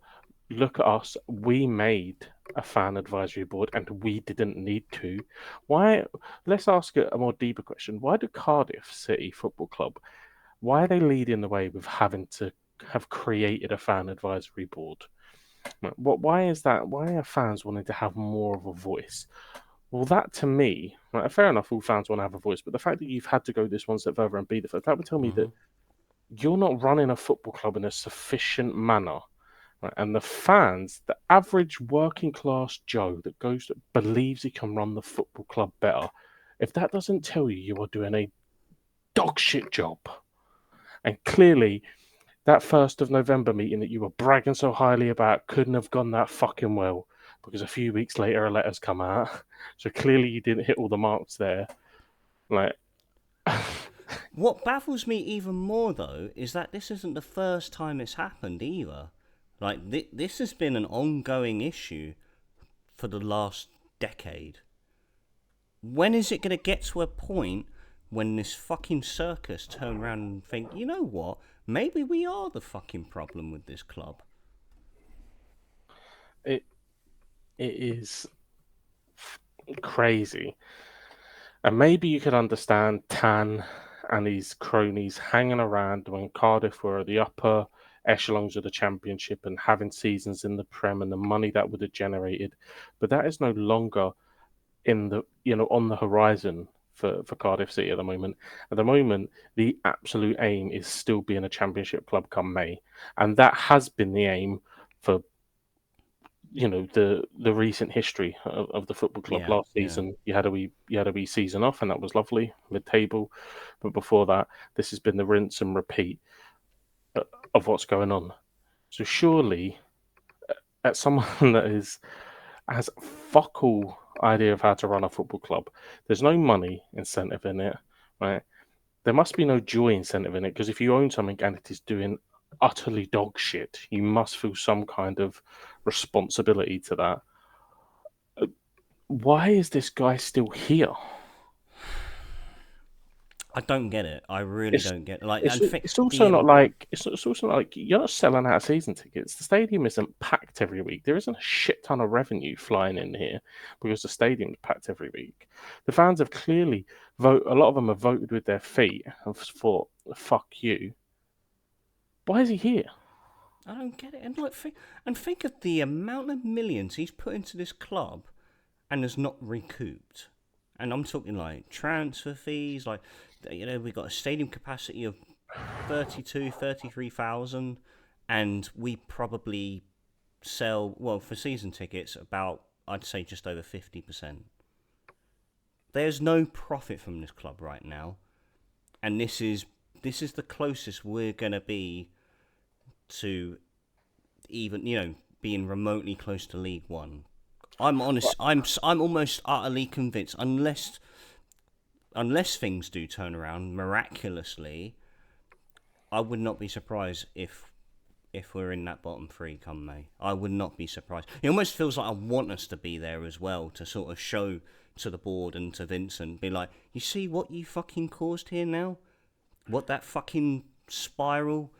look at us, we made a fan advisory board and we didn't need to. Why? Let's ask a more deeper question. Why do Cardiff City Football Club, why are they leading the way with having to have created a fan advisory board? Why is that? Why are fans wanting to have more of a voice? Well, that to me, right, fair enough, all fans want to have a voice, but the fact that you've had to go this one step further and be the first, that would tell me that you're not running a football club in a sufficient manner. Right? And the fans, the average working class Joe that believes he can run the football club better, if that doesn't tell you you are doing a dog shit job, and clearly that 1st of November meeting that you were bragging so highly about couldn't have gone that fucking well, because a few weeks later a letter's come out. So clearly you didn't hit all the marks there. Like, what baffles me even more though is that this isn't the first time it's happened either. Like this has been an ongoing issue for the last decade. When is it going to get to a point when this fucking circus turn around and think, you know what, maybe we are the fucking problem with this club? It is crazy. And maybe you could understand Tan and his cronies hanging around when Cardiff were at the upper echelons of the Championship and having seasons in the Prem and the money that would have generated. But that is no longer in the on the horizon for Cardiff City at the moment. At the moment, the absolute aim is still being a Championship club come May, and that has been the aim for the recent history of the football club. Yeah, Last yeah. season, you had a wee season off, and that was lovely, mid-table. But before that, this has been the rinse and repeat of what's going on. So surely, at someone that has fuck all idea of how to run a football club, there's no money incentive in it, right? There must be no joy incentive in it, because if you own something and it is doing utterly dog shit, you must feel some kind of responsibility to that. Why is this guy still here? I don't get it. I really It's don't get it. Like, it's and it's also the not like it's also not like you're not selling out season tickets. The stadium isn't packed every week. There isn't a shit ton of revenue flying in here because the stadium's packed every week. The fans have clearly vote. A lot of them have voted with their feet and thought, "Fuck you." Why is he here? I don't get it. And like, think of the amount of millions he's put into this club and has not recouped. And I'm talking like transfer fees. Like, we got a stadium capacity of 33,000, and we probably sell, well, for season tickets, about, I'd say, just over 50%. There's no profit from this club right now, and this is the closest we're gonna be to even being remotely close to League One. I'm honest. I'm almost utterly convinced, unless things do turn around miraculously, I would not be surprised if we're in that bottom three come May. I would not be surprised. It almost feels like I want us to be there as well, to sort of show to the board and to Vincent, be like, you see what you fucking caused here now? What that fucking spiral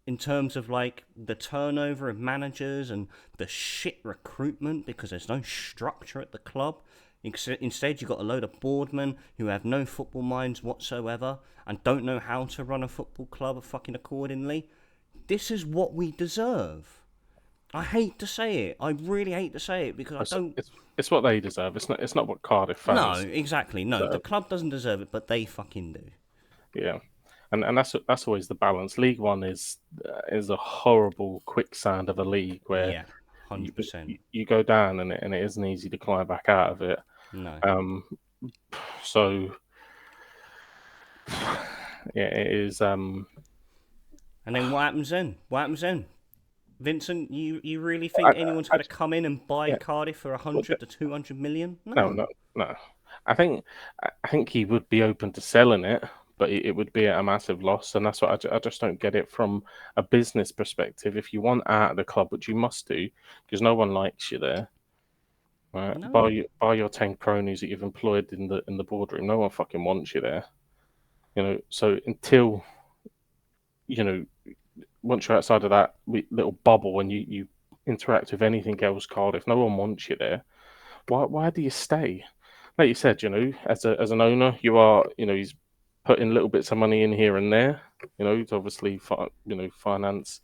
in terms of like the turnover of managers and the shit recruitment, because there's no structure at the club. Instead, you've got a load of boardmen who have no football minds whatsoever and don't know how to run a football club fucking accordingly. This is what we deserve. I hate to say it. I really hate to say it, because I don't. It's what they deserve. It's not what Cardiff No, fans exactly. No, the deserve. club doesn't deserve it, but they fucking do. Yeah, and that's always the balance. League One is a horrible quicksand of a league where Yeah, 100%. you go down and it isn't easy to climb back out of it. No. So yeah, it is. And then what happens then? What happens then? Vincent, you really think anyone's going to come in and buy Yeah, Cardiff for well, 100 to 200 million? no, No. no, no. I think he would be open to selling it, but it would be at a massive loss, and that's what I just don't get it from a business perspective. If you want out of the club, which you must do, because no one likes you there, right? No. By your 10 cronies that you've employed in the boardroom, no one fucking wants you there. So until once you're outside of that little bubble and you interact with anything else, Cardiff, no one wants you there. Why do you stay? Like you said, as an owner, you are, he's putting little bits of money in here and there, to obviously, finance,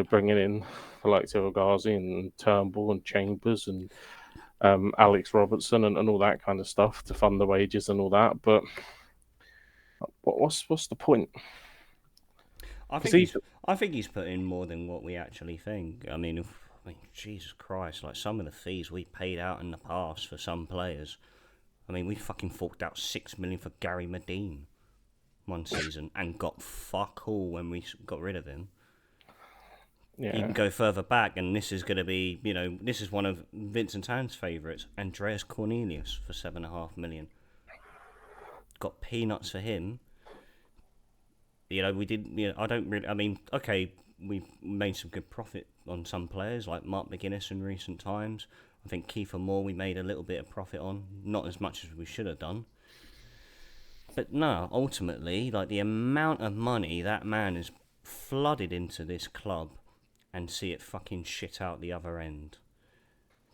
bringing in the likes of Ghazi and Turnbull and Chambers and Alex Robertson and all that kind of stuff to fund the wages and all that. But what's the point? I Because think he's put in more than what we actually think. I mean, Jesus Christ, like some of the fees we paid out in the past for some players. I mean, we fucking forked out 6 million for Gary Medine one season and got fuck all when we got rid of him. Yeah. You can go further back, and this is going to be, this is one of Vincent Tan's favourites, Andreas Cornelius for 7.5 million. Got peanuts for him. We did. I don't really. I mean, okay, we made some good profit on some players like Mark McGuinness in recent times. I think Kiefer Moore we made a little bit of profit on, not as much as we should have done. But no, ultimately, like the amount of money that man has flooded into this club, and see it fucking shit out the other end.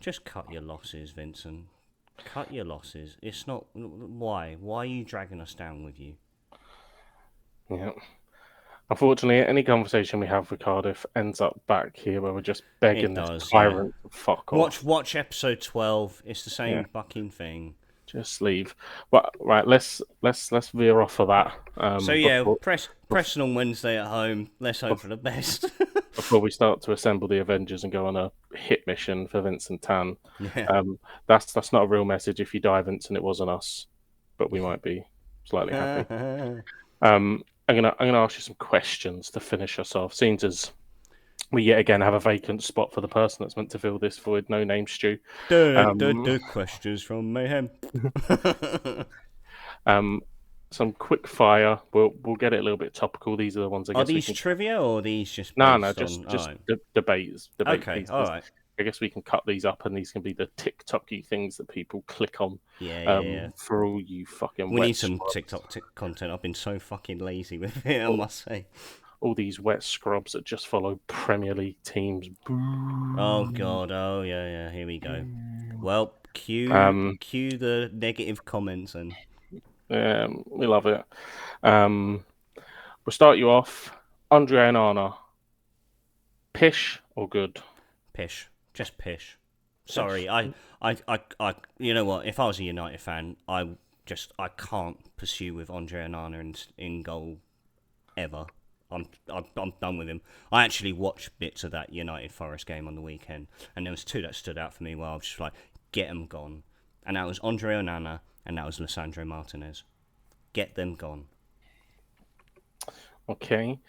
Just cut your losses, Vincent. Cut your losses. It's not. Why? Why are you dragging us down with you? Yeah. Unfortunately, any conversation we have with Cardiff ends up back here where we're just begging It this does, yeah. tyrant to fuck off. Watch episode 12. It's the Yeah, same fucking thing. just leave. But right, let's veer off of that. So yeah, Preston on Wednesday at home. Let's hope for the best. Before we start to assemble the Avengers and go on a hit mission for Vincent Tan. Yeah. That's not a real message. If you die, Vincent, it wasn't us, but we might be slightly happy. I'm gonna ask you some questions to finish us off. Seeing as we yet again have a vacant spot for the person that's meant to fill this void. No name, Stu. Questions from Mayhem. Some quick fire. We'll get it a little bit topical. These are the ones I guess Are these we can. trivia or are these just No, based just on? just Oh. debates. Debate Okay, pieces. all right. I guess we can cut these up, and these can be the TikToky things that people click on. Yeah. For all you fucking. We wet need some scrubs. TikTok content. I've been so fucking lazy with it, I must say. All these wet scrubs that just follow Premier League teams. Oh god. Oh yeah. Here we go. Well, cue the negative comments and. We love it. We'll start you off. Andre Onana. Pish or good? Pish. Just pish. Sorry, I, you know what? If I was a United fan, I can't pursue with Andre Onana in goal ever. I'm done with him. I actually watched bits of that United Forest game on the weekend, and there was two that stood out for me where I was just like, get them gone. And that was Andre Onana, and that was Lisandro Martinez. Get them gone. Okay.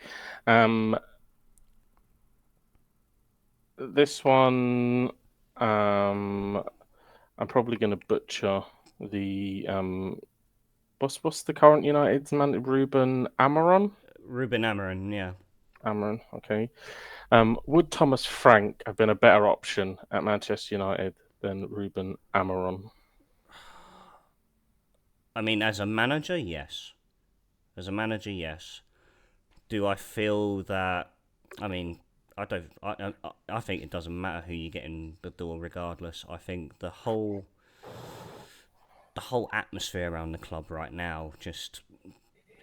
This one, I'm probably going to butcher the what's the current United's man? Ruben Amaron. Ruben Amarin, yeah. Amaron, okay. Would Thomas Frank have been a better option at Manchester United than Ruben Amaron? I mean, as a manager, yes. As a manager, yes. Do I feel that? I mean, I don't. I think it doesn't matter who you get in the door, regardless. I think the whole atmosphere around the club right now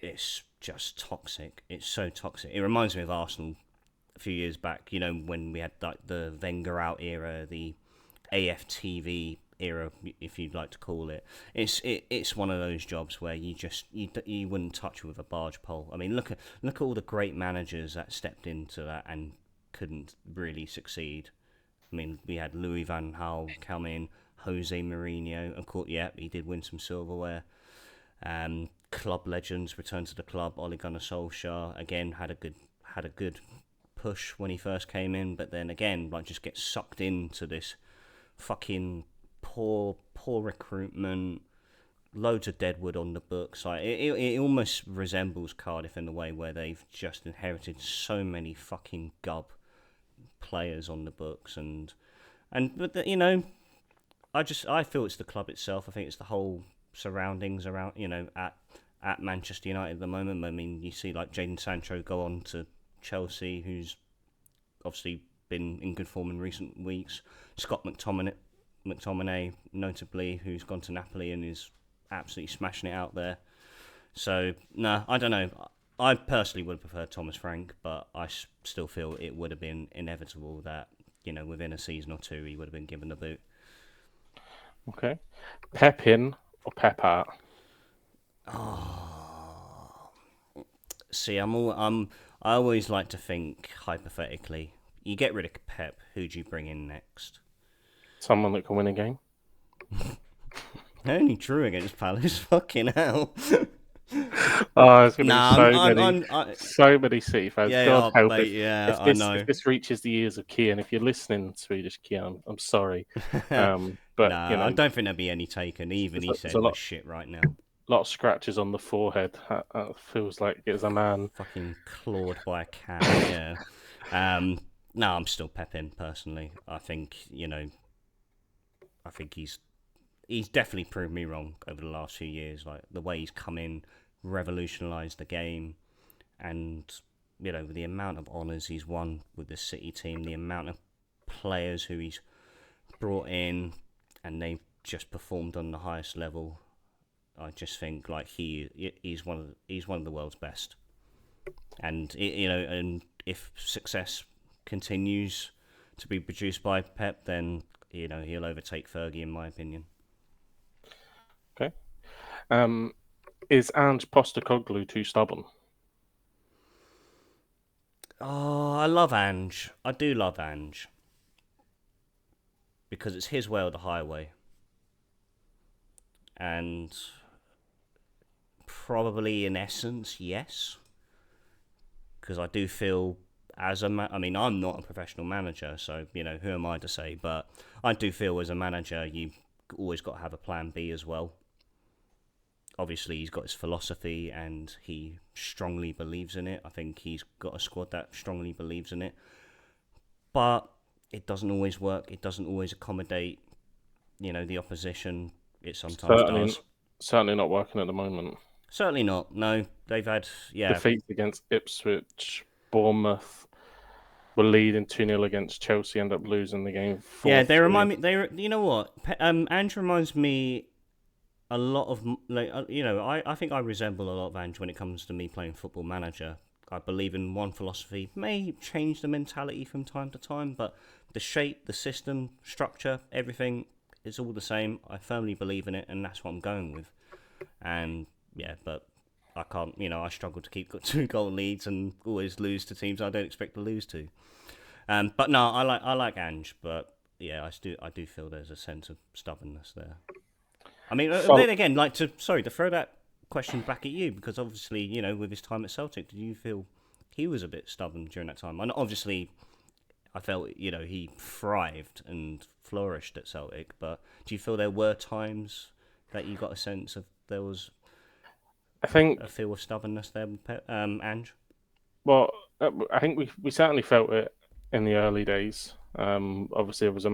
it's just toxic. It's so toxic. It reminds me of Arsenal a few years back. You know, when we had like the Wenger out era, the AFTV era, if you'd like to call it. It's one of those jobs where you wouldn't touch with a barge pole. I mean, look at all the great managers that stepped into that and couldn't really succeed. I mean, we had Louis van Gaal come in, Jose Mourinho, of course, yeah, he did win some silverware. Club legends returned to the club. Ole Gunnar Solskjaer again had a good push when he first came in, but then again, like, just gets sucked into this fucking poor recruitment, loads of deadwood on the books. Like it almost resembles Cardiff in the way where they've just inherited so many fucking gub players on the books, but you know, I feel it's the club itself. I think it's the whole surroundings around, you know, at Manchester United at the moment. I mean, you see like Jadon Sancho go on to Chelsea, who's obviously been in good form in recent weeks. Scott McTominay, notably, who's gone to Napoli and is absolutely smashing it out there. So, no, I don't know. I personally would have preferred Thomas Frank, but I still feel it would have been inevitable that, you know, within a season or two, he would have been given the boot. Okay. Pep in or Pep out? Oh. See, I always like to think hypothetically. You get rid of Pep, who do you bring in next? Someone that can win a game. Only drew against Palace. Fucking hell. Oh, there's going to be so many City fans. Yeah, God help mate, if this reaches the ears of Kian. If you're listening, Swedish Kian, I'm sorry. But nah, you know, I don't think there'll be any taken. Even he said we're shit right now. Lot of scratches on the forehead. That feels like it's a man fucking clawed by a cat. Yeah. No, I'm still pepping personally. I think, you know, he's definitely proved me wrong over the last few years. Like the way he's come in, revolutionised the game, and you know, the amount of honours he's won with the City team, the amount of players who he's brought in, and they've just performed on the highest level. I just think like he's one of the world's best. And and if success continues to be produced by Pep, then he'll overtake Fergie, in my opinion. Okay. Is Ange Postecoglou too stubborn? Oh, I love Ange. I do love Ange because it's his way or the highway, and probably in essence, yes. Because I do feel I mean, I'm not a professional manager, so who am I to say? But I do feel as a manager, you've always got to have a plan B as well. Obviously, he's got his philosophy and he strongly believes in it. I think he's got a squad that strongly believes in it, but it doesn't always work. It doesn't always accommodate, the opposition. It sometimes does. Certainly not working at the moment. Certainly not. No, they've had Defeats against Ipswich, Bournemouth, were leading 2-0 against Chelsea, end up losing the game 4-3. Yeah, they remind me. You know what? Ange reminds me a lot of I think I resemble a lot of Ange when it comes to me playing Football Manager. I believe in one philosophy. May change the mentality from time to time, but the shape, the system, structure, everything is all the same. I firmly believe in it, and that's what I'm going with. And yeah, but I can't. I struggle to keep 2-goal leads and always lose to teams I don't expect to lose to. But no, I like Ange, but yeah, I do feel there's a sense of stubbornness there. I mean, then again, to throw that question back at you, because obviously, with his time at Celtic, did you feel he was a bit stubborn during that time? And obviously, I felt, he thrived and flourished at Celtic, but do you feel there were times that you got a sense of there was I think a feel of stubbornness there with Ange? Well, I think we certainly felt it in the early days. Obviously, it was I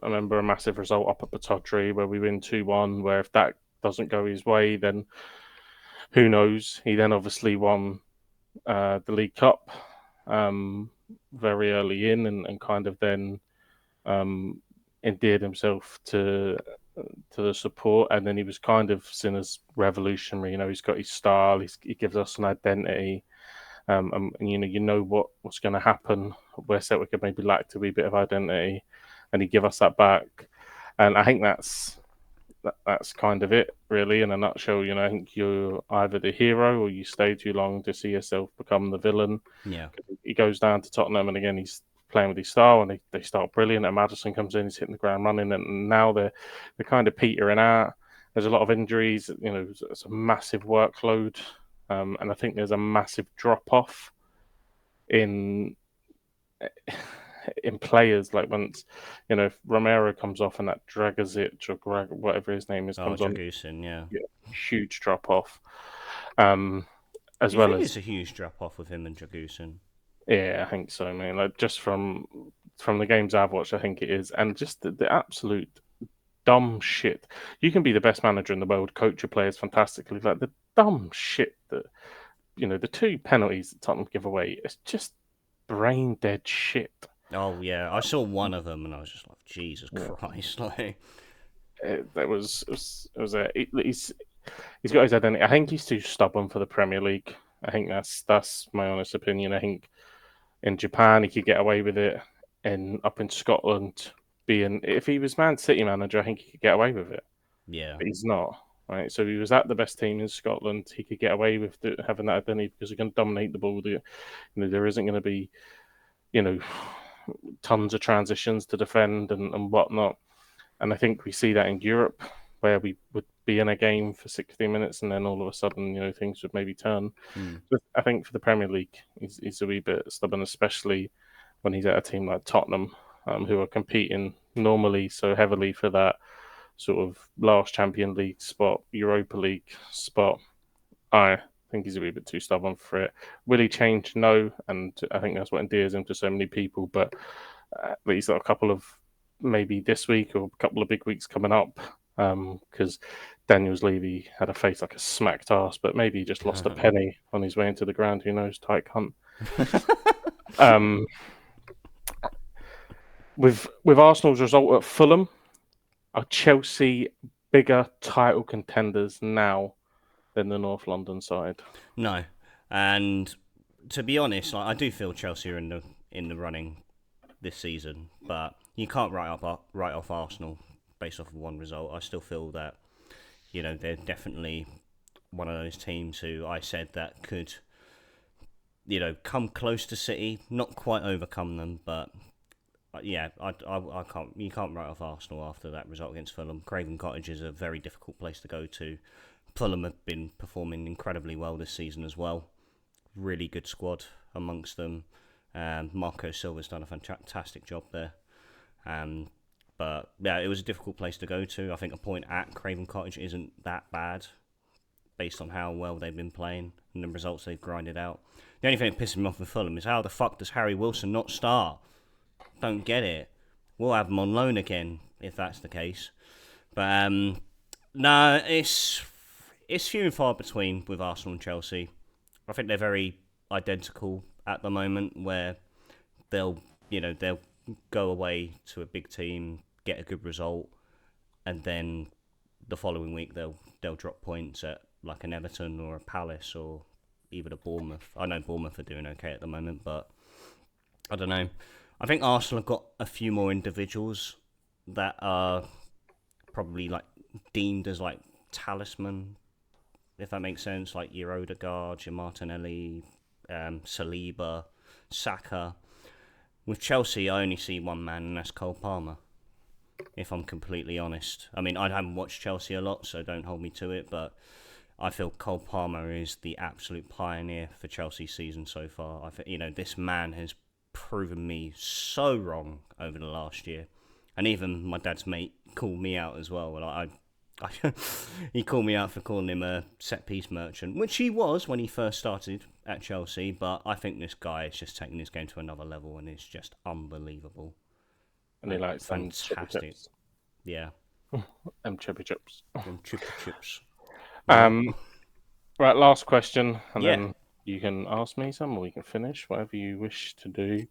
remember a massive result up at Pittodrie where we win 2-1, where if that doesn't go his way, then who knows? He then obviously won the League Cup very early in and kind of then endeared himself to the support, and then he was kind of seen as revolutionary. He's got his style, he gives us an identity. And you know what's going to happen. Where Celtic could maybe lacked a wee bit of identity, and he give us that back. And I think that's kind of it, really, in a nutshell. I think you're either the hero or you stay too long to see yourself become the villain. Yeah. He goes down to Tottenham, and again he's playing with his style, and they start brilliant. And Maddison comes in, he's hitting the ground running, and now they're kind of petering out. There's a lot of injuries. It's a massive workload. And I think there's a massive drop off in players. Like once, if Romero comes off and that Dragozic or whatever his name is comes on, yeah, huge drop off. As you well think as it's a huge drop off with him and Dragusin? Yeah, I think so, man. Like just from the games I've watched, I think it is, and just the absolute dumb shit. You can be the best manager in the world, coach your players fantastically. Like the dumb shit that the 2 penalties that Tottenham give away, it's just brain dead shit. Oh yeah, I saw one of them and I was just like, Jesus Christ! Like, he's got his identity. I think he's too stubborn for the Premier League. I think that's my honest opinion. I think in Japan he could get away with it, and up in Scotland, if he was Man City manager, I think he could get away with it. Yeah, but he's not. Right, so he was at the best team in Scotland. He could get away with having that identity because he can dominate the ball. There isn't going to be, tons of transitions to defend and whatnot. And I think we see that in Europe, where we would be in a game for 60 minutes and then all of a sudden, things would maybe turn. But I think for the Premier League, he's a wee bit stubborn, especially when he's at a team like Tottenham, who are competing normally so heavily for that sort of last Champions League spot, Europa League spot. I think he's a wee bit too stubborn for it. Will he change? No, and I think that's what endears him to so many people. But he's got a couple of maybe this week or a couple of big weeks coming up because Daniels Levy had a face like a smacked ass, but maybe he just lost a penny on his way into the ground. Who knows? Tight cunt. With Arsenal's result at Fulham, are Chelsea bigger title contenders now than the North London side? no, and to be honest, like, I do feel Chelsea are in the running this season, but you can't write off Arsenal based off of one result. I still feel that they're definitely one of those teams who I said that could come close to City, not quite overcome them, but yeah, I can't. You can't write off Arsenal after that result against Fulham. Craven Cottage is a very difficult place to go to. Fulham have been performing incredibly well this season as well. Really good squad amongst them. Marco Silva's done a fantastic job there. But yeah, it was a difficult place to go to. I think a point at Craven Cottage isn't that bad, based on how well they've been playing and the results they've grinded out. The only thing that pisses me off with Fulham is how the fuck does Harry Wilson not start? Don't get it. We'll have him on loan again if that's the case. But no, it's few and far between with Arsenal and Chelsea. I think they're very identical at the moment, where they'll go away to a big team, get a good result, and then the following week they'll drop points at like an Everton or a Palace or even a Bournemouth. I know Bournemouth are doing okay at the moment, but I don't know. I think Arsenal have got a few more individuals that are probably like deemed as like talisman, if that makes sense, like your Odegaard, your Martinelli, Saliba, Saka. With Chelsea, I only see one man, and that's Cole Palmer, if I'm completely honest. I mean, I haven't watched Chelsea a lot, so don't hold me to it, but I feel Cole Palmer is the absolute pioneer for Chelsea's season so far. I think, this man has proven me so wrong over the last year. And even my dad's mate called me out as well. He called me out for calling him a set-piece merchant, which he was when he first started at Chelsea, but I think this guy is just taking this game to another level, and it's just unbelievable. And he likes fantastic. Yeah. Chippy chips. Chippy chips. Right, last question, and then you can ask me some, or you can finish, whatever you wish to do.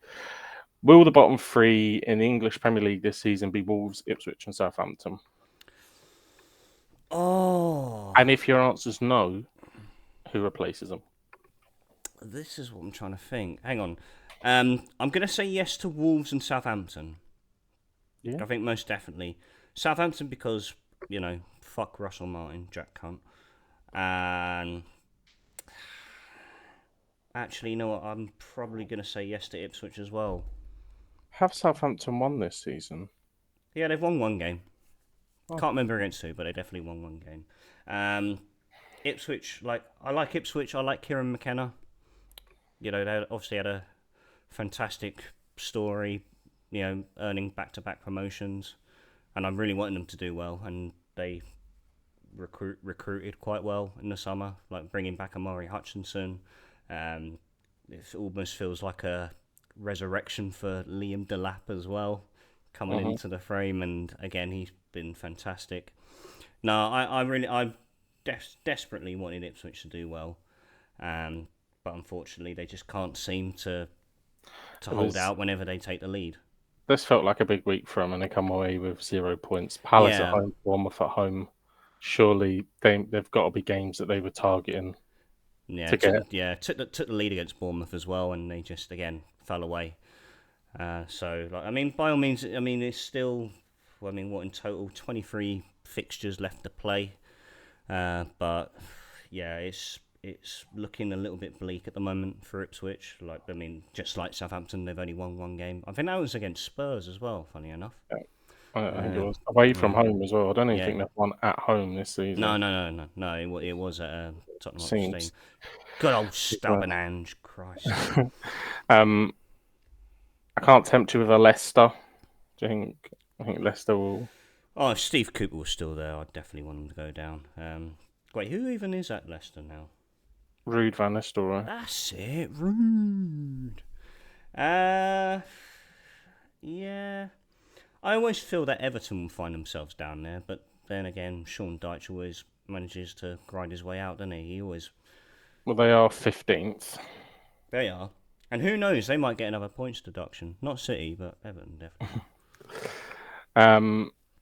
Will the bottom three in the English Premier League this season be Wolves, Ipswich, and Southampton? Oh. And if your answer's no, who replaces them? This is what I'm trying to think. Hang on. I'm going to say yes to Wolves and Southampton. Yeah. I think most definitely. Southampton because, fuck Russell Martin, Jack cunt. And actually, you know what? I'm probably going to say yes to Ipswich as well. Have Southampton won this season? Yeah, they've won one game. Can't remember against who, but they definitely won one game. Ipswich, I like Ipswich. I like Kieran McKenna. They obviously had a fantastic story, earning back-to-back promotions, and I'm really wanting them to do well. And they recruited quite well in the summer, like bringing back Amari Hutchinson. It almost feels like a resurrection for Liam Delap as well, coming into the frame, and again he's been fantastic. No, I desperately wanted Ipswich to do well, but unfortunately they just can't seem to hold out whenever they take the lead. This felt like a big week for them, and they come away with 0 points. Palace at home, Bournemouth at home. Surely they've got to be games that they were targeting. Yeah, took the lead against Bournemouth as well, and they just again fell away. So, by all means, it's still, what in total 23 fixtures left to play, but yeah, it's looking a little bit bleak at the moment for Ipswich. Just like Southampton, they've only won one game. I think that was against Spurs as well. Funny enough. Yeah. I think it was away from home as well. I don't even think they've won at home this season. No. It was at Tottenham Hotspur. Good old stubborn Ange, Christ. I can't tempt you with a Leicester. Do you think? I think Leicester will. Oh, if Steve Cooper was still there, I'd definitely want him to go down. Wait, who even is at Leicester now? Ruud van Nistelrooy. That's it, Ruud. Yeah. I always feel that Everton will find themselves down there, but then again, Sean Dyche always manages to grind his way out, doesn't he? He always. Well, they are 15th. They are. And who knows, they might get another points deduction. Not City, but Everton, definitely.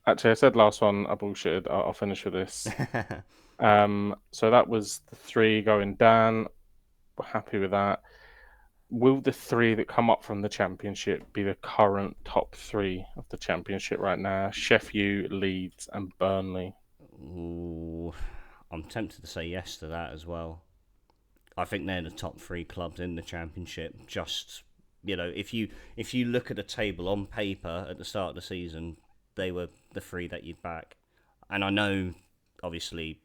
Actually, I said last one, I bullshitted. I'll finish with this. So that was the 3 going down. We're happy with that. will the three that come up from the Championship be the current top three of the Championship right now? Sheffield, Leeds, and Burnley. Ooh, I'm tempted to say yes to that as well. I think they're the top three clubs in the Championship. Just, if you look at the table on paper at the start of the season, they were the three that you'd back. And I know, obviously,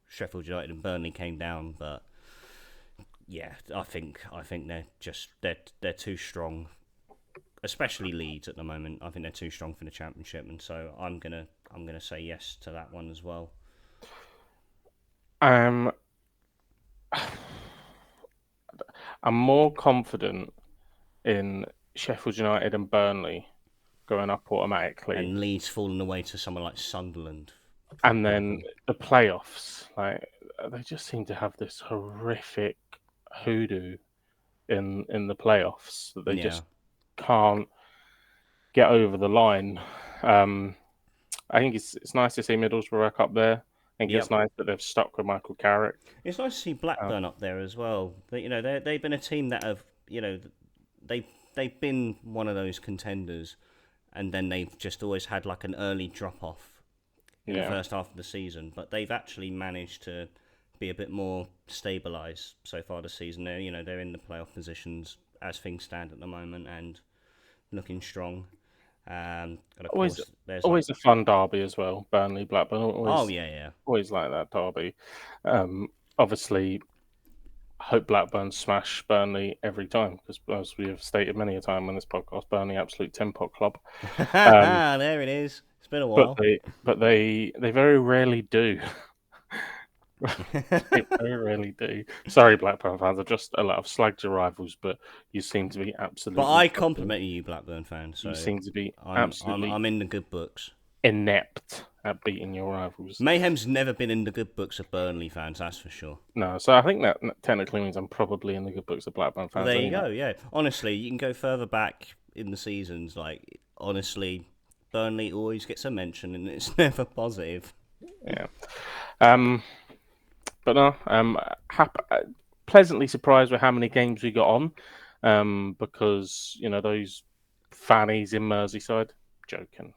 Sheffield United and Burnley came down, but yeah, I think they're too strong, especially Leeds at the moment. I think they're too strong for the Championship, and so I'm gonna say yes to that one as well. I'm more confident in Sheffield United and Burnley going up automatically, And Leeds falling away to someone like Sunderland, and then the playoffs. Like they just seem to have this horrific hoodoo in the playoffs that they just can't get over the line. I think it's nice to see Middlesbrough back up there. I think it's nice that they've stuck with Michael Carrick. It's nice to see Blackburn up there as well. But, they've been a team that have, they've been one of those contenders, and then they've just always had like an early drop off in the first half of the season. But they've actually managed to be a bit more stabilised so far this season. They're in the playoff positions as things stand at the moment and looking strong. And of Always, course, there's always a fun derby as well. Burnley, Blackburn. Always like that derby. Obviously, I hope Blackburn smash Burnley every time because, as we have stated many a time on this podcast, Burnley absolute tin pot club. There it is. It's been a while, but they very rarely do. They very rarely do. Sorry, Blackburn fans. I just a lot of slagged your rivals, but you seem to be absolutely. But I complimented you, Blackburn fans. So you seem to be absolutely. I'm in the good books. Inept at beating your rivals. Mayhem's never been in the good books of Burnley fans, that's for sure. No, so I think that technically means I'm probably in the good books of Blackburn fans. Well, there you go. Yeah, honestly, you can go further back in the seasons. Like honestly, Burnley always gets a mention, and it's never positive. Yeah. But no, pleasantly surprised with how many games we got on, because those fannies in Merseyside, joking.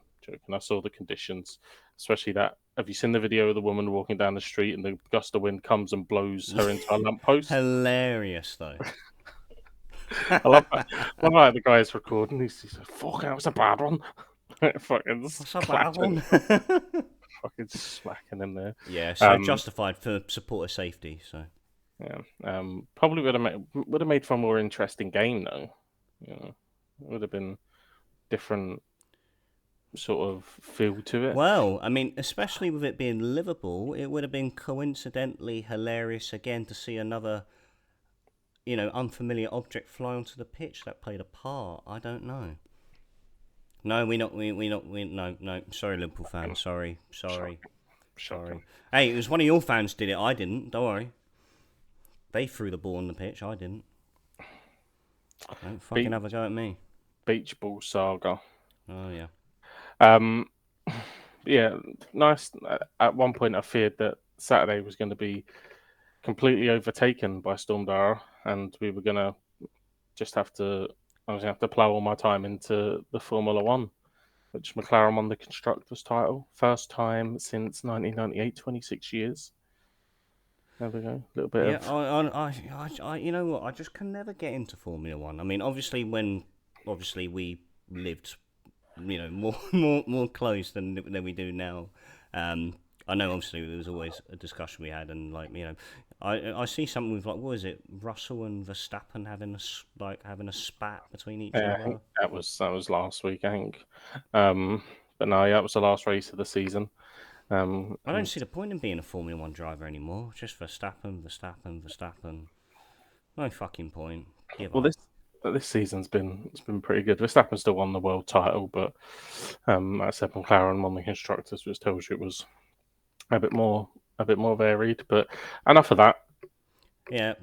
I saw the conditions, especially that. Have you seen the video of the woman walking down the street and the gust of wind comes and blows her into a lamppost? Hilarious, though. I love that. The guy's recording. He's like, "Fuck, that was a bad one." Fucking What's a bad one? Fucking smacking him there. Yeah, so justified for supporter safety. So yeah, probably would have made for a more interesting game though. It would have been different sort of feel to it. Well, I mean, especially with it being Liverpool, it would have been coincidentally hilarious again to see another, unfamiliar object fly onto the pitch that played a part. I don't know. No, no. Sorry, Liverpool fans. Sorry. Hey, it was one of your fans did it. I didn't. Don't worry. They threw the ball on the pitch. I didn't. Don't fucking have a go at me. Beach ball saga. Oh yeah. Yeah, nice. At one point, I feared that Saturday was going to be completely overtaken by Stormdarragh, and we were going to just I was going to have to plough all my time into the Formula One, which McLaren won the Constructors' title. First time since 1998, 26 years. There we go. A little bit of... I you know what? I just can never get into Formula One. I mean, obviously we lived, more close than we do now. I know, obviously, there was always a discussion we had, and I see something with what is it? Russell and Verstappen having a spat between each other. I think that was last week, I think. But no, yeah, it was the last race of the season. I don't see the point in being a Formula One driver anymore. Just Verstappen. No fucking point. This season's been pretty good. Verstappen still won the world title, but I said McLaren won the constructors, which tells you it was a bit more varied. But enough of that. Yeah.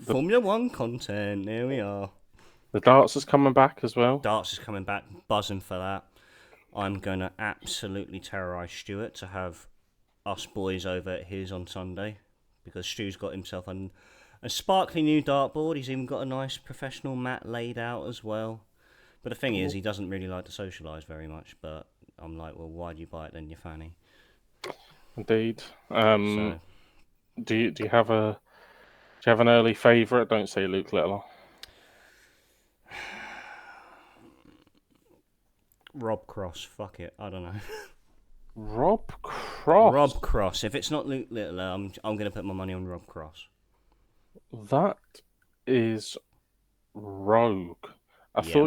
Formula One content. There we are. The darts is coming back as well. Darts is coming back. Buzzing for that. I'm going to absolutely terrorise Stuart to have us boys over at his on Sunday, because Stu's got himself A sparkly new dartboard. He's even got a nice professional mat laid out as well. But the thing is, he doesn't really like to socialise very much. But I'm like, well, why do you buy it then, you fanny? Indeed. So, Do you have an early favourite? Don't say Luke Littler. Rob Cross. Fuck it. I don't know. Rob Cross. Rob Cross. If it's not Luke Littler, I'm going to put my money on Rob Cross. That is rogue. I Yeah. thought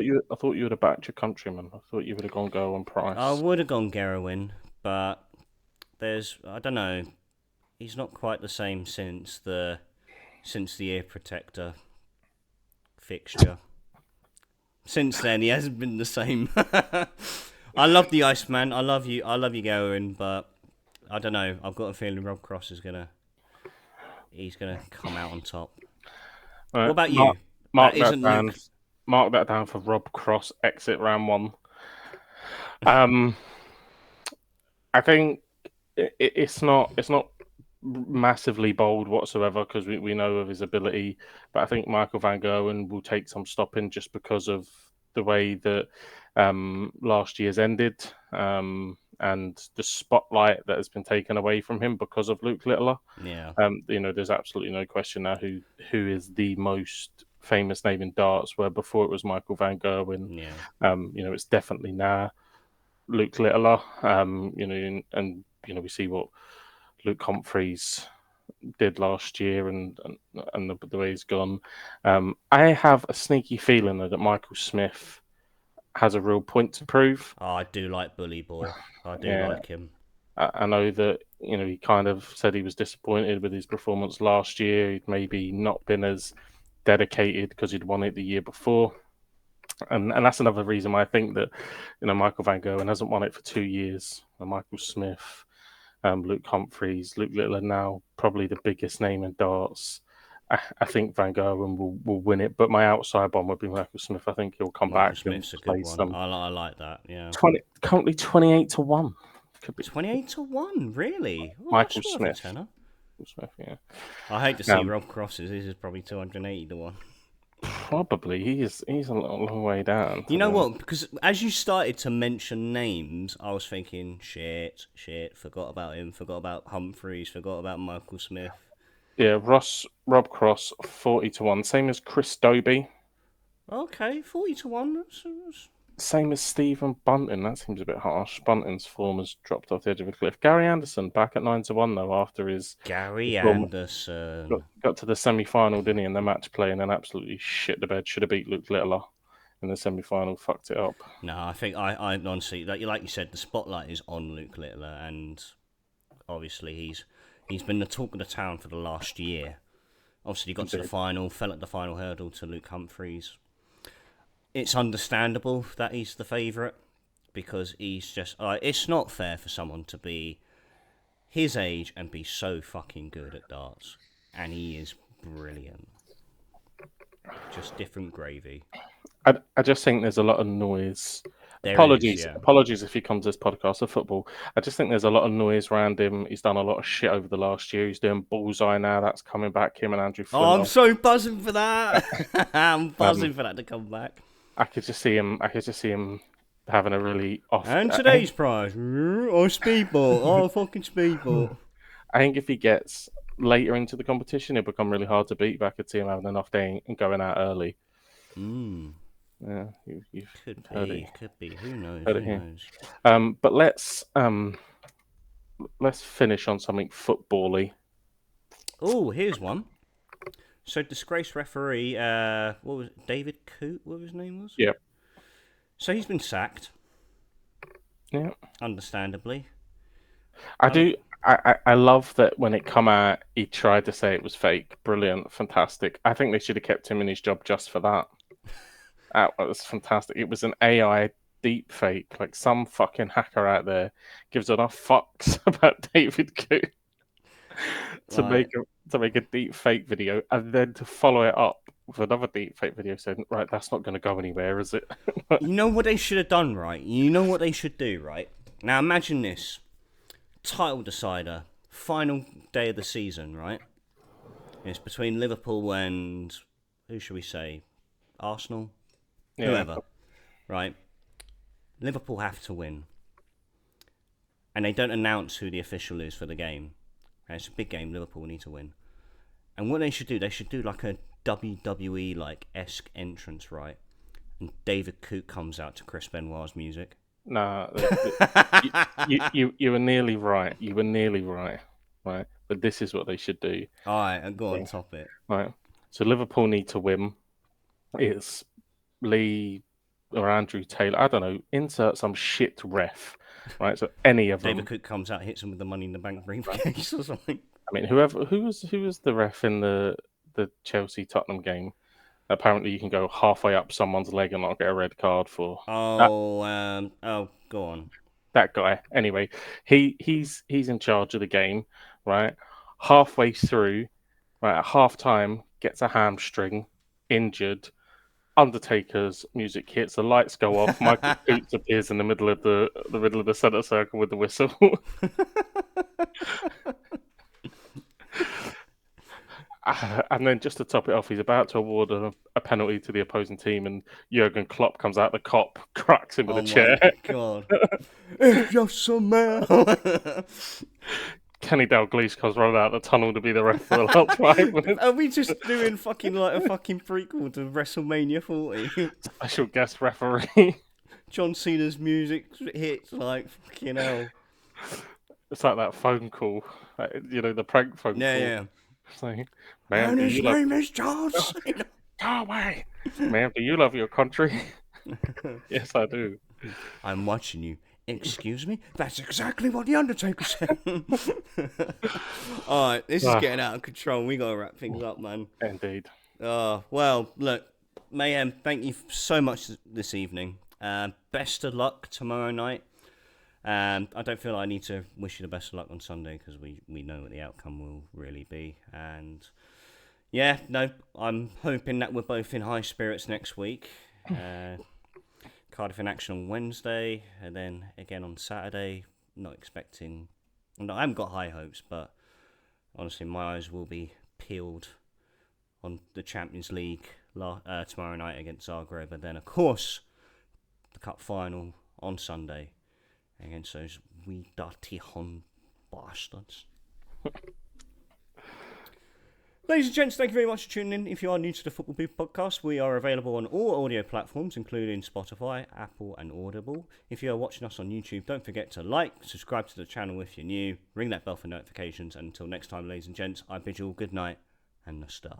you would have backed your countryman. I thought you would have gone go on Price. I would have gone Gerwin, but I don't know. He's not quite the same since the ear protector fixture. Since then, he hasn't been the same. I love the Iceman. I love you, Gerwin, but I don't know. I've got a feeling Rob Cross is gonna come out on top. Right, what about you? Mark that down for Rob Cross exit round 1. I think it's not massively bold whatsoever because we know of his ability, but I think Michael van Gerwen will take some stopping just because of the way that last year's ended and the spotlight that has been taken away from him because of Luke Littler. Yeah. There's absolutely no question now who is the most famous name in darts, where before it was Michael van Gerwen. Yeah. It's definitely now Luke Littler. And we see what Luke Humphreys did last year and the way he's gone. I have a sneaky feeling that Michael Smith has a real point to prove. Oh, I do like Bully Boy. I do like him. I know that he kind of said he was disappointed with his performance last year. He'd maybe not been as dedicated because he'd won it the year before. And that's another reason why I think that Michael van Gerwen hasn't won it for 2 years. And Michael Smith, Luke Humphreys, Luke Littler now probably the biggest name in darts. I think Van Gerwen will win it, but my outside one would be Michael Smith. I think he'll come back. Smith's a good one. I like that. Yeah. Currently 28-1. Could be 28-1. Really? Oh, Michael Smith. Smith, yeah. I hate to see Rob Cross's. This is probably 280-1. Probably he's a long way down. You know what? Because as you started to mention names, I was thinking, shit, forgot about him, forgot about Humphreys, forgot about Michael Smith. Yeah, Rob Cross 40-1, same as Chris Dobie. Okay, 40-1. Same as Stephen Bunting. That seems a bit harsh. Bunting's form has dropped off the edge of a cliff. Gary Anderson back at 9-1 though after his Anderson got to the semi-final, didn't he? In the match play, and then absolutely shit the bed. Should have beat Luke Littler in the semi-final. Fucked it up. No, I think I honestly, like you said, the spotlight is on Luke Littler, and obviously he's been the talk of the town for the last year. Obviously, he got to the final, fell at the final hurdle to Luke Humphreys. It's understandable that he's the favourite because he's just... it's not fair for someone to be his age and be so fucking good at darts. And he is brilliant. Just different gravy. I just think there's a lot of noise. Apologies if he comes to this podcast of football. I just think there's a lot of noise around him. He's done a lot of shit over the last year. He's doing Bullseye now. That's coming back. Him and Andrew Flynn. Oh, I'm so buzzing for that. I'm buzzing for that to come back. I could just see him having a really off. And today's prize, speedball. Fucking speedball. I think if he gets later into the competition, it'll become really hard to beat. But I could see him having an off day and going out early. Yeah, you've heard it. Could be. Who knows? But let's finish on something football-y. Oh, here's one. So, disgraced referee, what was it? David Coote, what his name was? Yeah. So, he's been sacked. Yeah. Understandably. I love that when it come out, he tried to say it was fake. Brilliant. Fantastic. I think they should have kept him in his job just for that. That was fantastic. It was an AI deep fake. Like some fucking hacker out there gives enough fucks about David Coote to make a deep fake video and then to follow it up with another deep fake video saying, right, that's not going to go anywhere, is it? You know what they should have done, right? You know what they should do, right? Now imagine this. Title decider. Final day of the season, right? It's between Liverpool and, who should we say, Arsenal? Yeah. Whoever, right? Liverpool have to win. And they don't announce who the official is for the game. And it's a big game, Liverpool need to win. And what they should do like a WWE like esque entrance, right? And David Coote comes out to Chris Benoit's music. Nah, you were nearly right. You were nearly right. Right, but this is what they should do. All right, go on, top it. Right, so Liverpool need to win. It's Lee or Andrew Taylor. I don't know. Insert some shit ref. Right, so any of them. David Coote comes out, hits him with the Money in the Bank briefcase or something. I mean, who was the ref in the Chelsea Tottenham game? Apparently, you can go halfway up someone's leg and not get a red card for. Oh, go on. That guy. Anyway, he's in charge of the game, right? Halfway through, right at half time, gets a hamstring, injured. Undertaker's music hits, the lights go off. Michael Boots appears in the middle of the centre circle with the whistle. And then just to top it off, he's about to award a penalty to the opposing team, and Jurgen Klopp comes out. The cop cracks him with a chair. Oh my God! It's just a man. Kenny Dalglish comes running out of the tunnel to be the ref for the last 5 minutes. Are we just doing fucking like a fucking prequel to WrestleMania 40? Special guest referee. John Cena's music hits like fucking hell. It's like that phone call, the prank phone call. Yeah. Saying, "And his name is John Cena." Go away, man. Do you love your country? Yes, I do. I'm watching you. Excuse me? That's exactly what the Undertaker said. All right, this is getting out of control. We gotta wrap things up, man. Indeed. Well, look, Mayhem, thank you so much this evening. Best of luck tomorrow night. I don't feel I need to wish you the best of luck on Sunday because we know what the outcome will really be. And yeah, no, I'm hoping that we're both in high spirits next week. Cardiff in action on Wednesday, and then again on Saturday. Not expecting... No, I haven't got high hopes, but honestly, my eyes will be peeled on the Champions League tomorrow night against Zagreb, and then, of course, the Cup final on Sunday against those wee dirty Hon bastards. Ladies and gents, thank you very much for tuning in. If you are new to the Football Booth podcast, we are available on all audio platforms, including Spotify, Apple, and Audible. If you are watching us on YouTube, don't forget to like, subscribe to the channel if you're new, ring that bell for notifications, and until next time, ladies and gents, I bid you all good night and the star.